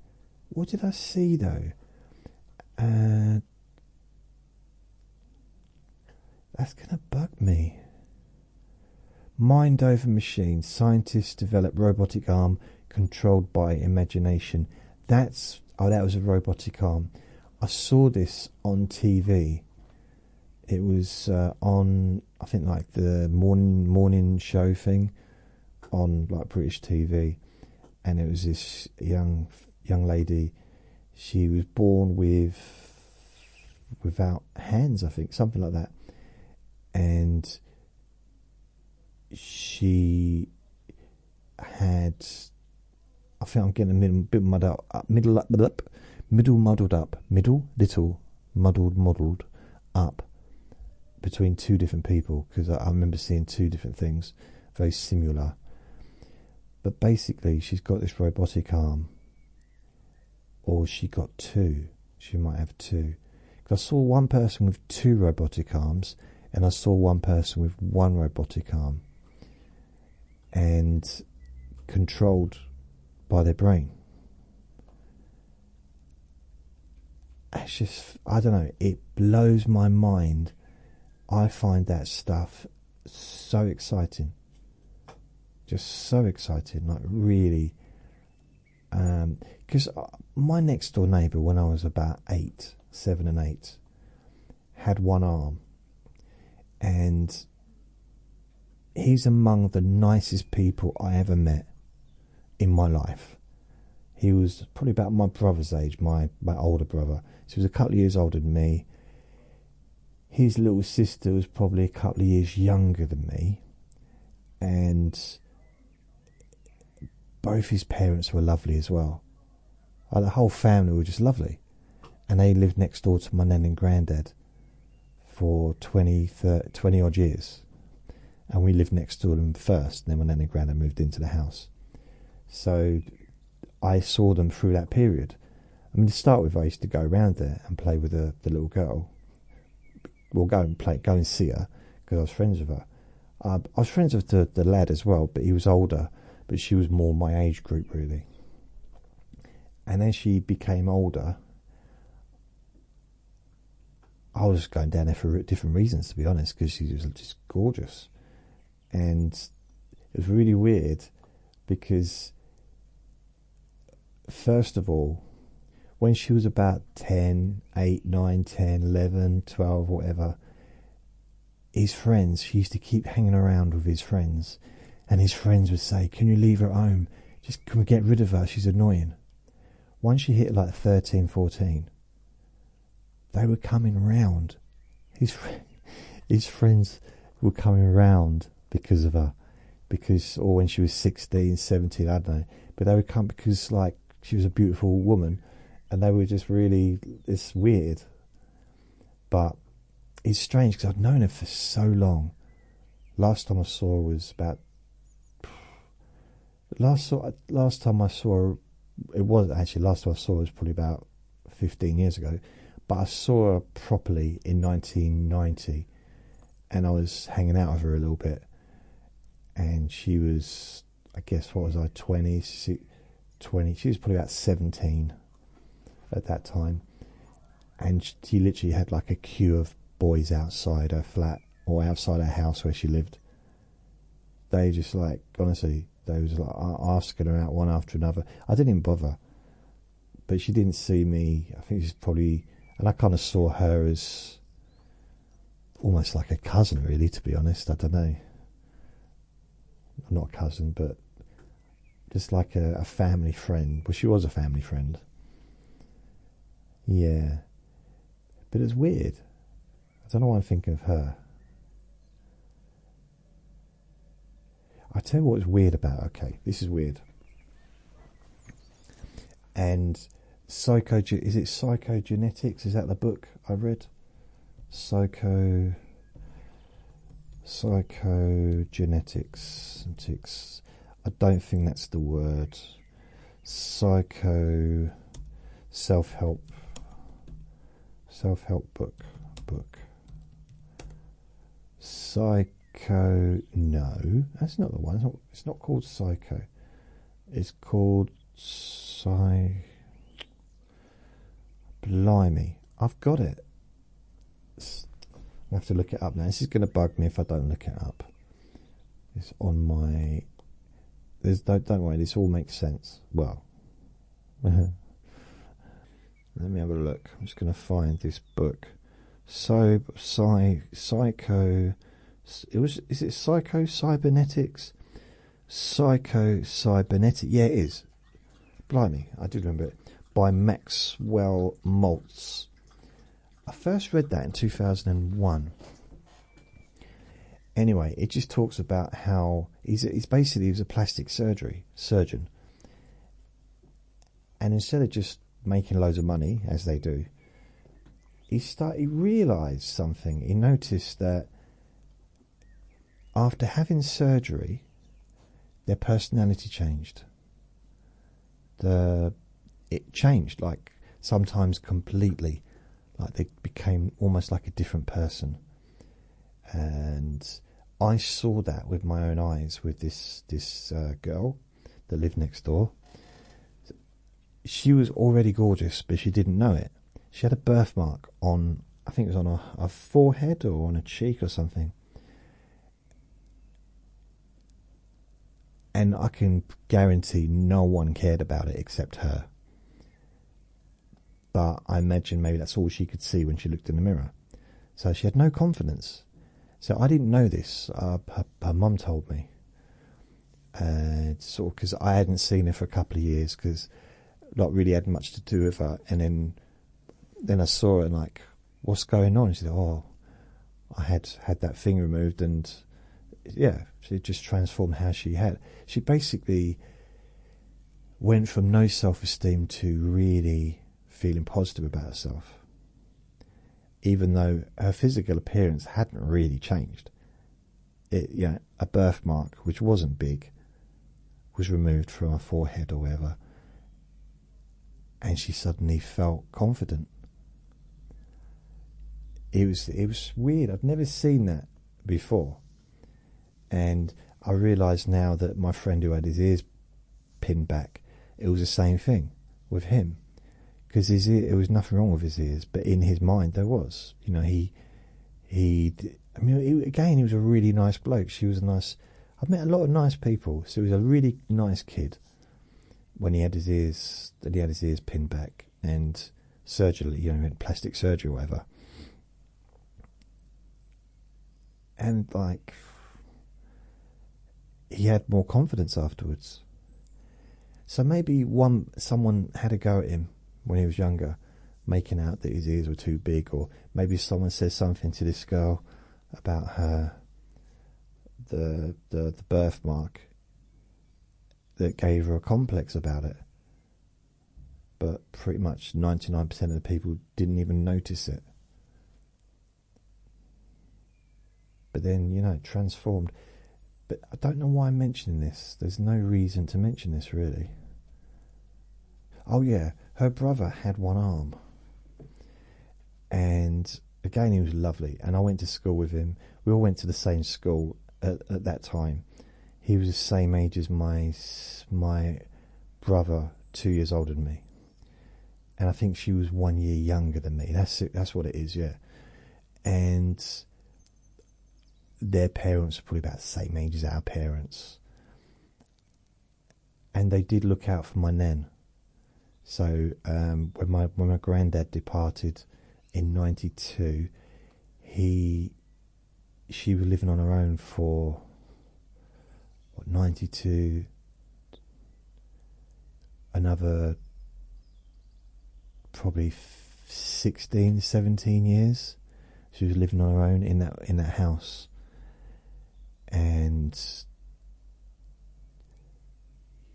A: What did I see though? That's going to bug me. Mind over machine. Scientists develop robotic arm controlled by imagination. That was a robotic arm. I saw this on TV. It was on, I think, like the morning show thing on like British TV, and it was this young lady. She was born without hands, I think, something like that, and she had, I think I'm getting a bit muddled up between two different people, because I remember seeing two different things, very similar. But basically, she's got this robotic arm, or she got two. She might have two. Because I saw one person with two robotic arms, and I saw one person with one robotic arm, and controlled by their brain. It's just, I don't know, it blows my mind. I find that stuff so exciting. Just so exciting, like really. Because my next door neighbour, when I was about 7 and 8, had one arm. And he's among the nicest people I ever met in my life. He was probably about my brother's age, my older brother. So he was a couple of years older than me. His little sister was probably a couple of years younger than me. And both his parents were lovely as well. Like, the whole family were just lovely. And they lived next door to my nan and granddad for 20 odd years. And we lived next door to them first. And then my nan and granddad moved into the house. So I saw them through that period. I mean, to start with, I used to go around there and play with the little girl. Well, go and see her, because I was friends with her. I was friends with the lad as well, but he was older, but she was more my age group, really. And as she became older, I was going down there for different reasons, to be honest, because she was just gorgeous. And it was really weird because, first of all, when she was about 10, 8, 9, 10, 11, 12, whatever, his friends, she used to keep hanging around with his friends, and his friends would say, can you leave her at home? Just can we get rid of her? She's annoying. Once she hit like 13, 14, they were coming round. His friends were coming round because of her. Or when she was 16, 17, I don't know. But they would come because, like, she was a beautiful woman, and they were just really, it's weird. But it's strange because I've known her for so long. Last time I saw her was about... Last time I saw her, it was actually, last time I saw her was probably about 15 years ago. But I saw her properly in 1990, and I was hanging out with her a little bit. And she was, I guess, what was I, 20? She was probably about 17 at that time. And she literally had like a queue of boys outside her flat or outside her house where she lived. They just, like, honestly, they was like asking her out one after another. I didn't even bother. But she didn't see me. I think she's probably... And I kind of saw her as almost like a cousin, really, to be honest. I don't know. Not a cousin, but just like a family friend. Well, she was a family friend. Yeah. But it's weird. I don't know why I'm thinking of her. I tell you what is weird about her. Okay, this is weird. And is it Psychogenetics? Is that the book I read? Psychogenetics. I don't think that's the word. Self-help book. No, that's not the one. It's not called Psycho. It's called Blimey, I've got it. I have to look it up now. This is going to bug me if I don't look it up. It's on my... Don't worry, this all makes sense. Well, let me have a look. I'm just going to find this book. Psycho... Is it Psycho Cybernetics? Psycho Cybernetics. Yeah, it is. Blimey, I do remember it. By Maxwell Maltz. I first read that in 2001. Anyway, it just talks about how he was a plastic surgeon. And instead of just making loads of money, as they do, he realised something. He noticed that after having surgery, their personality changed. It changed, like, sometimes completely. Like, they became almost like a different person. And I saw that with my own eyes with this girl that lived next door. She was already gorgeous, but she didn't know it. She had a birthmark on, I think it was on her forehead or on a cheek or something. And I can guarantee no one cared about it except her. But I imagine maybe that's all she could see when she looked in the mirror. So she had no confidence. So I didn't know this. Her mum told me. Sort of because I hadn't seen her for a couple of years because not really had much to do with her. And then I saw her and, like, what's going on? She said, oh, I had that thing removed, and yeah, she just transformed how she had. She basically went from no self-esteem to really feeling positive about herself, even though her physical appearance hadn't really changed. A birthmark, which wasn't big, was removed from her forehead or wherever, and she suddenly felt confident. It was weird. I've never seen that before. And I realise now that my friend who had his ears pinned back, it was the same thing with him. because his ear, there was nothing wrong with his ears, but in his mind there was. You know, I mean, again, he was a really nice bloke. She was a nice. I've met a lot of nice people, so he was a really nice kid. When he had his ears, pinned back and surgically, you know, had plastic surgery or whatever, and like, he had more confidence afterwards. So maybe someone had a go at him when he was younger, making out that his ears were too big, or maybe someone says something to this girl about her the birthmark that gave her a complex about it. But pretty much 99% of the people didn't even notice it. But then, you know, it transformed. But I don't know why I'm mentioning this. There's no reason to mention this, really. Oh yeah, her brother had one arm. And again, he was lovely. And I went to school with him. We all went to the same school at that time. He was the same age as my brother, 2 years older than me. And I think she was 1 year younger than me. That's what it is, yeah. And their parents were probably about the same age as our parents. And they did look out for my nan. So when my granddad departed in '92, she was living on her own for 92, another probably 16, 17 years. She was living on her own in that house. And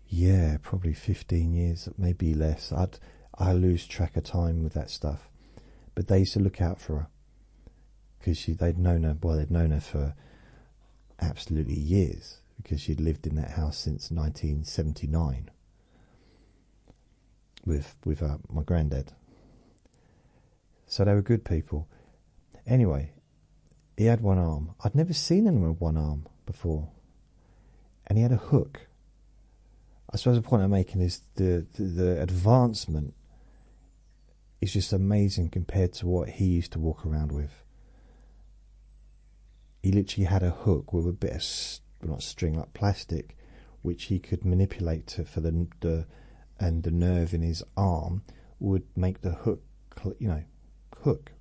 A: yeah, probably 15 years, maybe less. I lose track of time with that stuff. But they used to look out for her, because they'd known her for absolutely years, because she'd lived in that house since 1979 with my granddad. So they were good people. Anyway, he had one arm. I'd never seen anyone with one arm before. And he had a hook. I suppose the point I'm making is the advancement is just amazing compared to what he used to walk around with. He literally had a hook with a bit of, not string, like plastic, which he could manipulate for the nerve in his arm would make the hook, hook.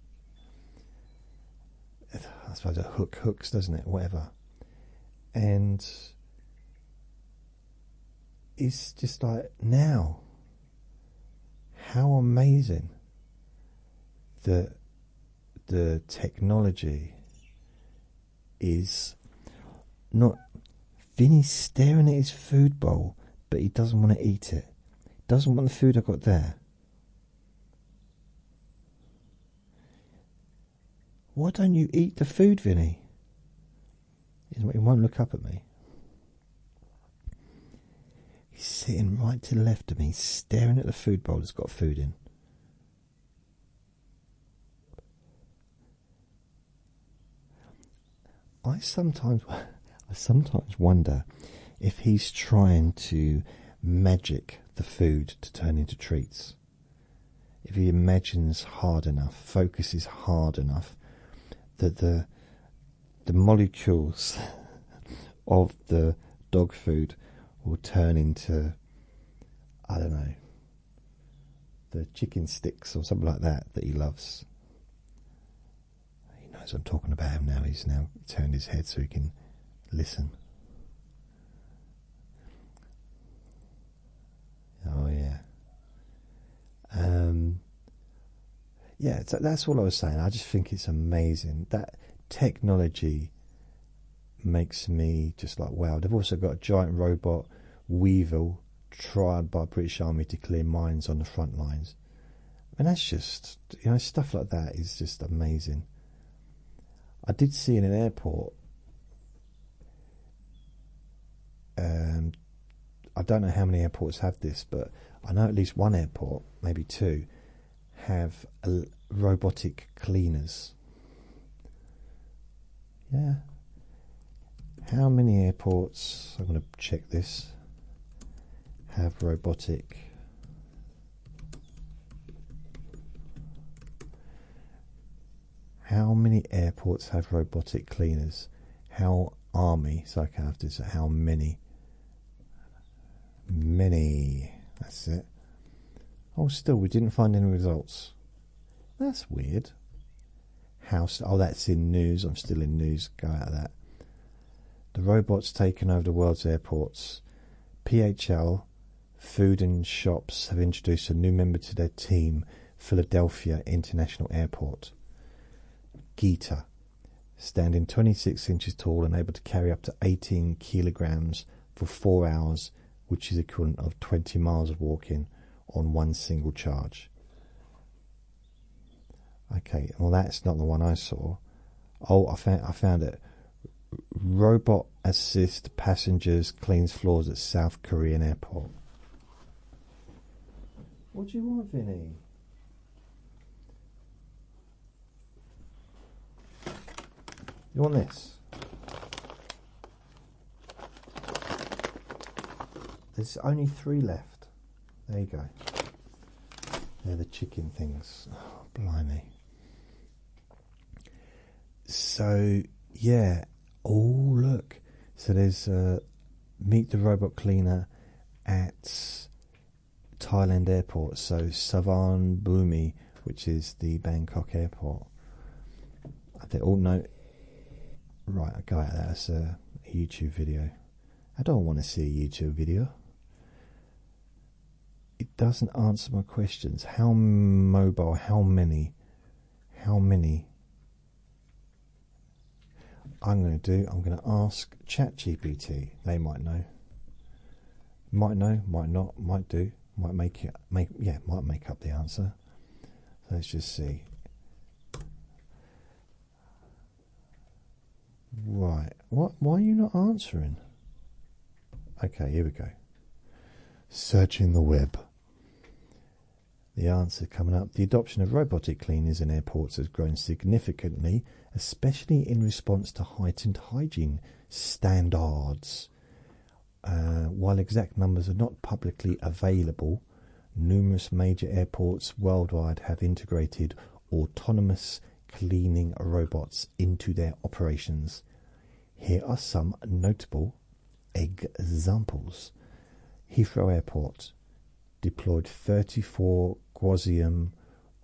A: I suppose a hook hooks, doesn't it? Whatever. And it's just like, now, how amazing that the technology is. Not Vinny's staring at his food bowl, but he doesn't want to eat it. Doesn't want the food I got there. Why don't you eat the food, Vinny? He won't look up at me. He's sitting right to the left of me, staring at the food bowl that's got food in. I sometimes wonder if he's trying to magic the food to turn into treats. If he imagines hard enough, focuses hard enough, that the molecules of the dog food will turn into, I don't know, the chicken sticks or something like that he loves. He knows I'm talking about him now. He's now turned his head so he can listen. Oh yeah. Yeah, that's all I was saying. I just think it's amazing. That technology makes me just like, wow. They've also got a giant robot, Weevil, tried by British Army to clear mines on the front lines. And that's just, stuff like that is just amazing. I did see in an airport, I don't know how many airports have this, but I know at least one airport, maybe two, have robotic cleaners. Yeah. How many airports, I'm going to check this, have robotic How many airports have robotic cleaners? How army? So I have to say how many? Many. That's it. Oh, still we didn't find any results. That's weird. Oh, that's in news. I'm still in news. Go out of that. The robots taking over the world's airports. PHL, Food and Shops have introduced a new member to their team, Philadelphia International Airport. Gita, standing 26 inches tall and able to carry up to 18 kilograms for 4 hours, which is equivalent of 20 miles of walking on one single charge. Okay, well that's not the one I saw. Oh, I found it. Robot assist passengers cleans floors at South Korean airport. What do you want, Vinny? You want this? There's only 3 left. There you go. They're the chicken things. Oh, blimey. So, yeah. Oh, look. So there's Meet the Robot Cleaner at Thailand airport. So Savan Bhumi, which is the Bangkok airport. They all know. Right, I go out there. That's a YouTube video. I don't want to see a YouTube video. It doesn't answer my questions. How mobile? How many? How many? I'm going to ask ChatGPT. They might know. Might know, might not, might do, might make up the answer. So let's just see. Right. Why are you not answering? Okay, here we go. Searching the web. The answer coming up. The adoption of robotic cleaners in airports has grown significantly, especially in response to heightened hygiene standards. While exact numbers are not publicly available, numerous major airports worldwide have integrated autonomous cleaning robots into their operations. Here are some notable examples. Heathrow Airport deployed 34 Gaussian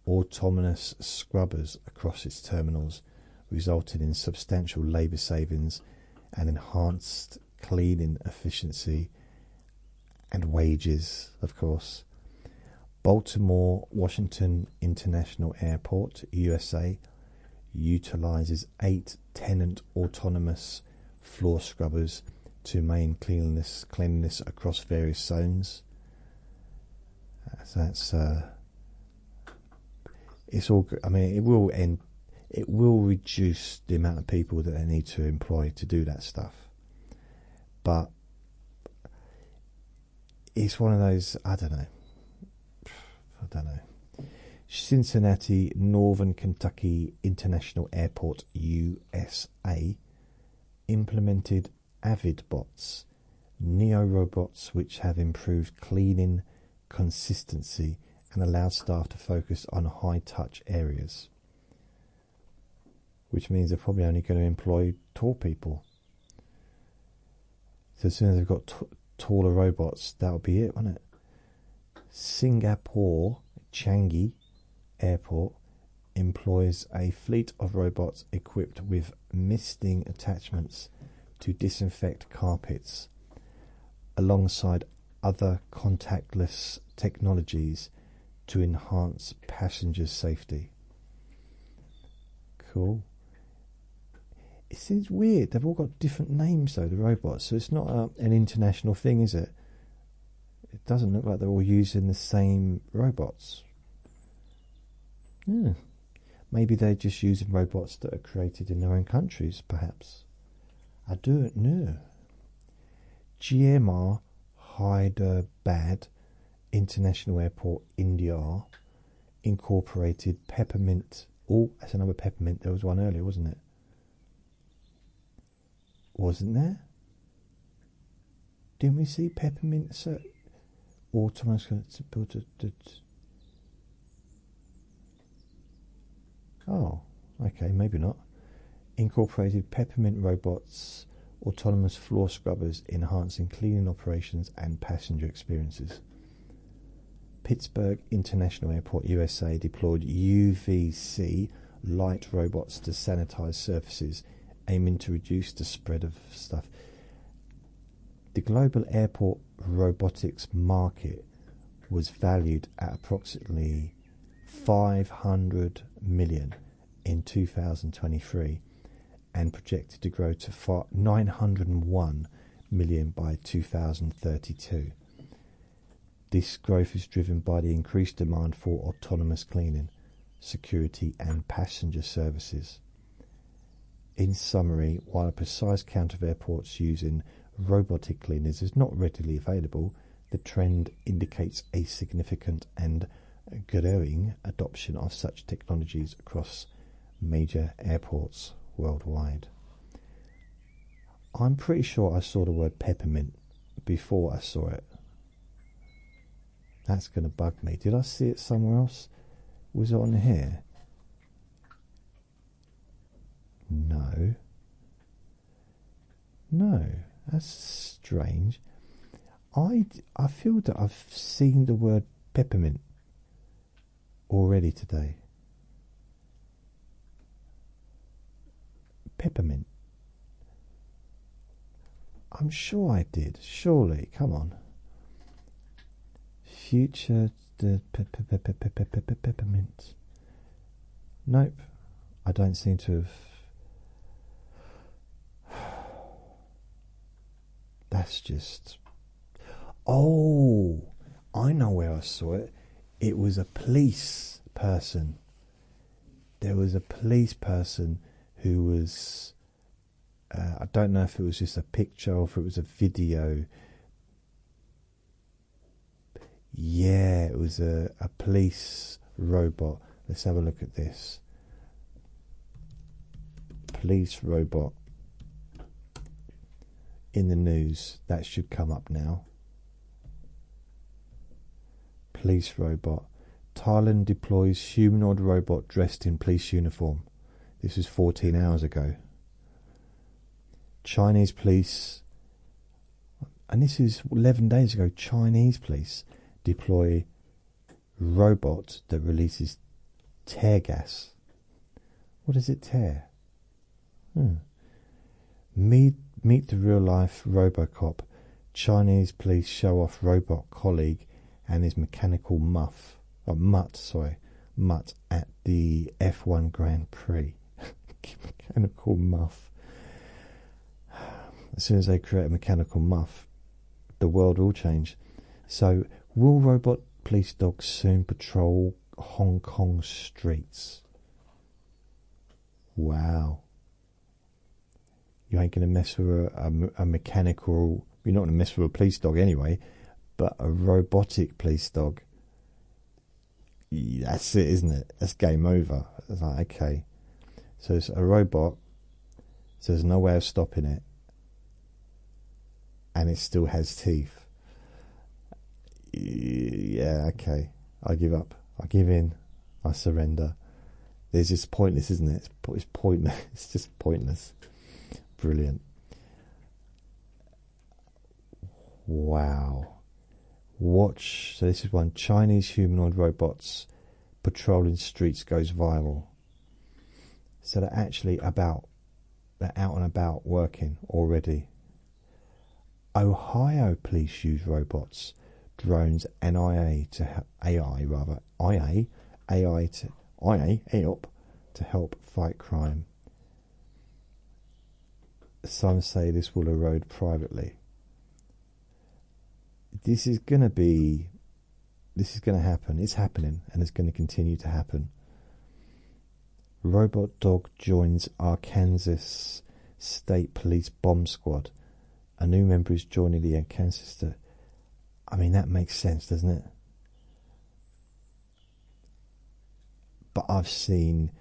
A: autonomous scrubbers across its terminals, resulting in substantial labour savings and enhanced cleaning efficiency and wages, of course. Baltimore Washington International Airport, USA, utilises 8 Tenant autonomous floor scrubbers to maintain cleanliness across various zones. That's it's all good. I mean, it will reduce the amount of people that they need to employ to do that stuff, but it's one of those, I don't know. Cincinnati Northern Kentucky International Airport, USA, implemented Avid bots, neo robots which have improved cleaning consistency and allowed staff to focus on high touch areas, which means they're probably only going to employ tall people. So as soon as they've got taller robots, that'll be it, won't it? Singapore Changi Airport employs a fleet of robots equipped with misting attachments to disinfect carpets, alongside other contactless technologies to enhance passenger safety. Cool. It seems weird. They've all got different names, though, the robots. So it's not an international thing, is it? It doesn't look like they're all using the same robots. Yeah. Maybe they're just using robots that are created in their own countries, perhaps. I don't know. GMR Hyderabad International Airport, India, incorporated peppermint. Oh, that's another peppermint. There was one earlier, wasn't it? Wasn't there? Didn't we see peppermint? Oh, Okay, maybe not. Incorporated peppermint robots, autonomous floor scrubbers, enhancing cleaning operations and passenger experiences. Pittsburgh International Airport, USA, deployed UVC light robots to sanitize surfaces, aiming to reduce the spread of stuff. The global airport robotics market was valued at approximately 500 million in 2023 and projected to grow to 901 million by 2032. This growth is driven by the increased demand for autonomous cleaning, security and passenger services. In summary, while a precise count of airports using robotic cleaners is not readily available, the trend indicates a significant and growing adoption of such technologies across major airports worldwide. I'm pretty sure I saw the word peppermint before I saw it. That's going to bug me. Did I see it somewhere else? Was it on here? No. No, that's strange. I feel that I've seen the word peppermint already today. Peppermint. I'm sure I did. Surely, come on. Future the peppermint. Nope, I don't seem to have. That's just. Oh, I know where I saw it. It was a police person. There was a police person who was. I don't know if it was just a picture or if it was a video. Yeah, it was a police robot. Let's have a look at this. Police robot in the news. That should come up now. Police robot. Thailand deploys humanoid robot dressed in police uniform. This was 14 hours ago. Chinese police, and this is 11 days ago, Chinese police deploy robot that releases tear gas. What does it tear? Meet the real-life Robocop. Chinese police show off robot colleague and his mechanical mutt at the F1 Grand Prix. Mechanical muff. As soon as they create a mechanical muff, the world will change. So, will robot police dogs soon patrol Hong Kong streets? Wow. You ain't going to mess with a mechanical... You're not going to mess with a police dog anyway, but a robotic police dog. That's it, isn't it? That's game over. It's like, okay. So it's a robot, so there's no way of stopping it. And it still has teeth. Yeah, okay. I give up. I give in. I surrender. It's just pointless, isn't it? It's pointless. It's just pointless. Brilliant. Wow. Watch. So this is one. Chinese humanoid robots patrolling streets goes viral. So they're actually they're out and about working already. Ohio police use robots, drones, and AI to help fight crime. Some say this will erode privately. This is going to happen. It's happening, and it's going to continue to happen. Robot dog joins Arkansas State Police bomb squad. A new member is joining the Arkansas. I mean, that makes sense, doesn't it? But I've seen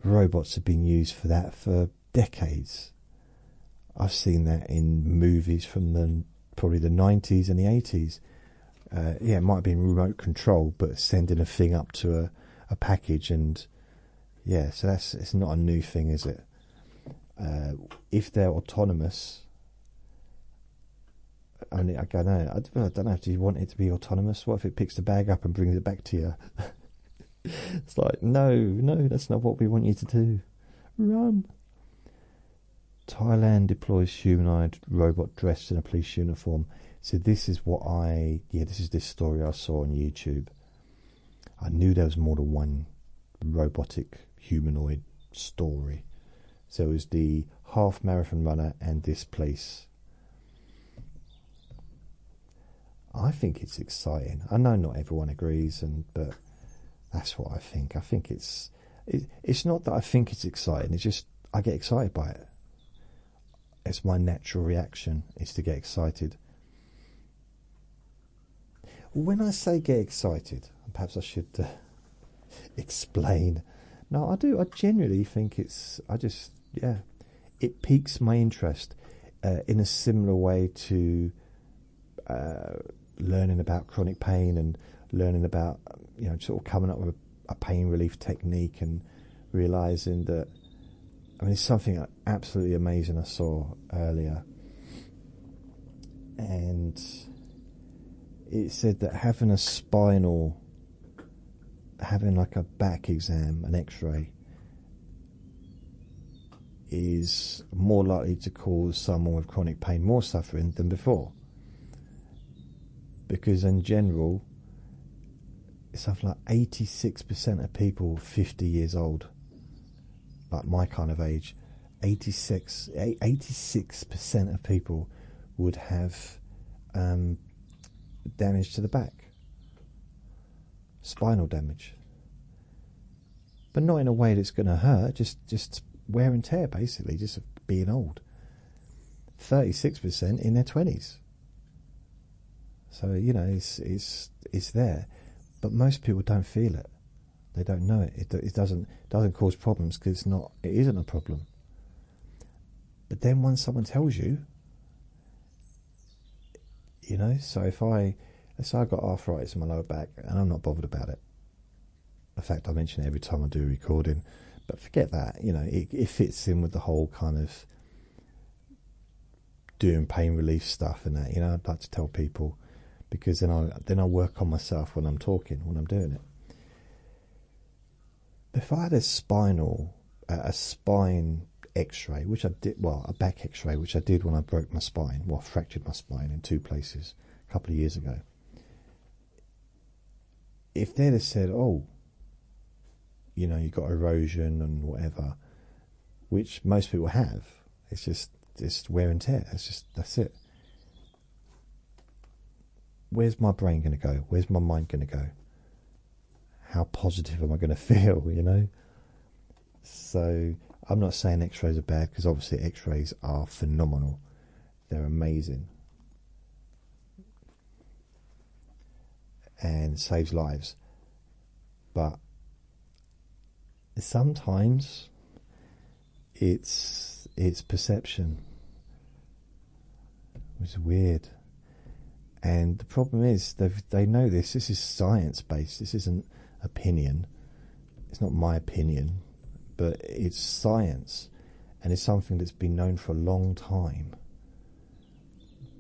A: robots have been used for that for decades. I've seen that in movies from probably the 90s and the 80s. Yeah, it might have been remote control, but sending a thing up to a package and Yeah, so it's not a new thing, is it? If they're autonomous, I mean, I don't know. I don't know. Do you want it to be autonomous? What if it picks the bag up and brings it back to you? It's like, no, that's not what we want you to do. Run. Thailand deploys humanoid robot dressed in a police uniform. So this is this is this story I saw on YouTube. I knew there was more than one robotic humanoid story. So it was the half marathon runner and this police. I think it's exciting. I know not everyone agrees, but that's what I think. I think it's not that I think it's exciting. It's just I get excited by it. It's my natural reaction is to get excited. When I say get excited, perhaps I should explain. No, I do. I genuinely think it piques my interest in a similar way to learning about chronic pain and learning about, sort of coming up with a pain relief technique and realising that, I mean, it's something absolutely amazing I saw earlier. And it said that having like a back exam, an x-ray, is more likely to cause someone with chronic pain more suffering than before. Because in general, it's something like 86% of people 50 years old, like my kind of age, 86% of people would have damage to the back, spinal damage, but not in a way that's going to hurt, just wear and tear, basically, just being old. 36% in their 20s. So it's there, but most people don't feel it. They don't know it. It doesn't cause problems because it isn't a problem. But then once someone tells you, so let's say I've got arthritis in my lower back and I'm not bothered about it. In fact, I mention it every time I do a recording, but forget that. It fits in with the whole kind of doing pain relief stuff and that. I'd like to tell people, because then I work on myself when I'm talking, when I'm doing it. If I had a spine x-ray, which I did, a back x-ray, which I did when I broke my spine, fractured my spine in 2 places a couple of years ago. If they'd have said, you've got erosion and whatever, which most people have, it's just wear and tear. That's it. Where's my brain going to go? Where's my mind going to go? How positive am I going to feel, So I'm not saying x-rays are bad, because obviously x-rays are phenomenal. They're amazing. And saves lives. But sometimes it's perception. It's weird. And the problem is they know this. This is science-based. This isn't opinion. It's not my opinion, but it's science, and it's something that's been known for a long time.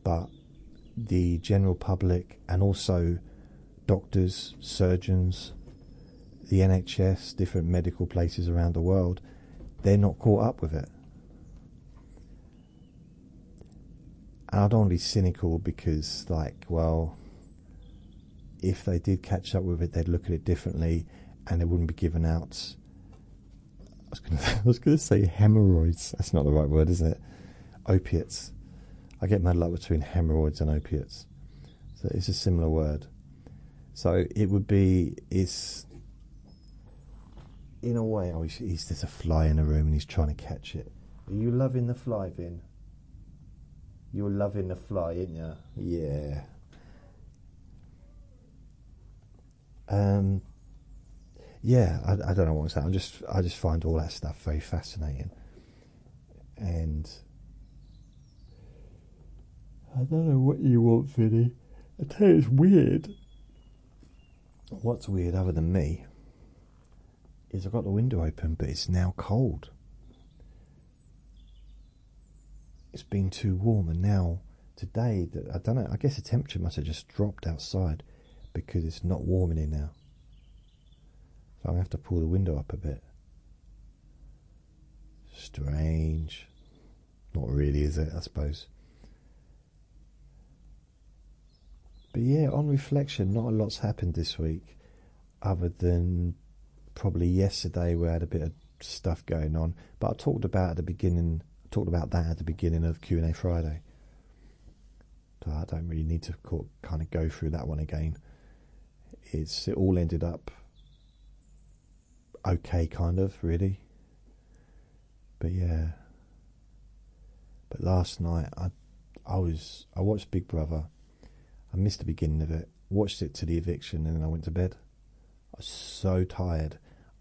A: But the general public, and also doctors, surgeons, the NHS, different medical places around the world, they're not caught up with it. And I don't want to be cynical, because, if they did catch up with it, they'd look at it differently, and they wouldn't be given out. I was going to say hemorrhoids. That's not the right word, is it? Opiates. I get muddled up between hemorrhoids and opiates. So it's a similar word. So it's in a way, there's a fly in the room and he's trying to catch it. Are you loving the fly, Vin? You're loving the fly, ain't you? Yeah. I don't know what I'm saying. I just find all that stuff very fascinating, and I don't know what you want, Vinny. I tell you, it's weird. What's weird other than me? is I've got the window open, but it's now cold. It's been too warm, and now today, I don't know, I guess the temperature must have just dropped outside because it's not warm in here now. So I'm going to have to pull the window up a bit. Strange. Not really, is it, I suppose? But yeah, on reflection, not a lot's happened this week, other than probably yesterday we had a bit of stuff going on. But I talked about that at the beginning of Q&A Friday. So I don't really need to kind of go through that one again. It all ended up okay, kind of, really. But yeah. But last night I watched Big Brother. I missed the beginning of it. Watched it to the eviction, and then I went to bed. I was so tired.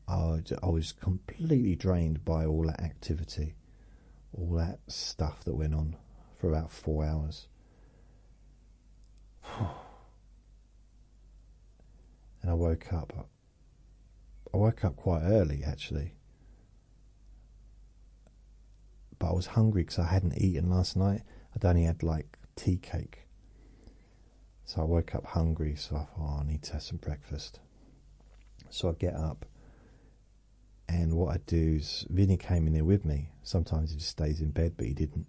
A: I was completely drained by all that activity, all that stuff that went on for about 4 hours. And I woke up quite early, actually. But I was hungry because I hadn't eaten last night. I'd only had like tea cake. So I woke up hungry, so I thought, oh, I need to have some breakfast. So I get up, and what I do is, Vinny came in there with me. Sometimes he just stays in bed, but he didn't.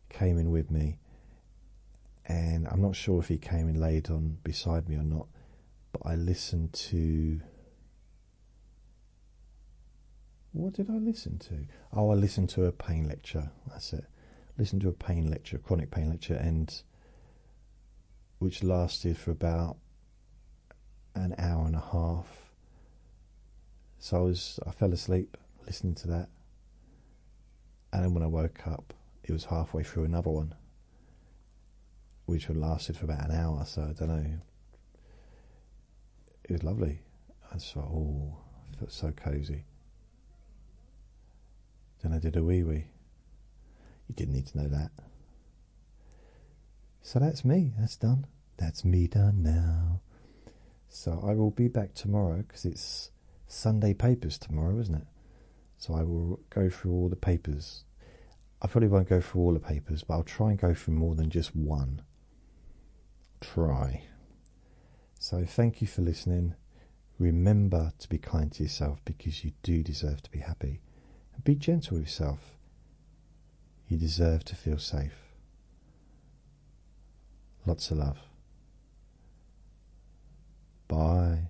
A: Came in with me, and I'm not sure if he came and laid on beside me or not, but I listened to... What did I listen to? Oh, I listened to a pain lecture. That's it. Listened to a pain lecture, chronic pain lecture, and which lasted for about an hour and a half. So I fell asleep listening to that, and then when I woke up, it was halfway through another one, which had lasted for about an hour. So I don't know. It was lovely. I just thought, oh, I felt so cozy. Then I did a wee-wee. You didn't need to know that. So that's me. That's done. That's me done now. So I will be back tomorrow, because it's Sunday papers tomorrow, isn't it? So I will go through all the papers. I probably won't go through all the papers, but I'll try and go through more than just one. Try. So thank you for listening. Remember to be kind to yourself, because you do deserve to be happy. And be gentle with yourself. You deserve to feel safe. Lots of love. Bye.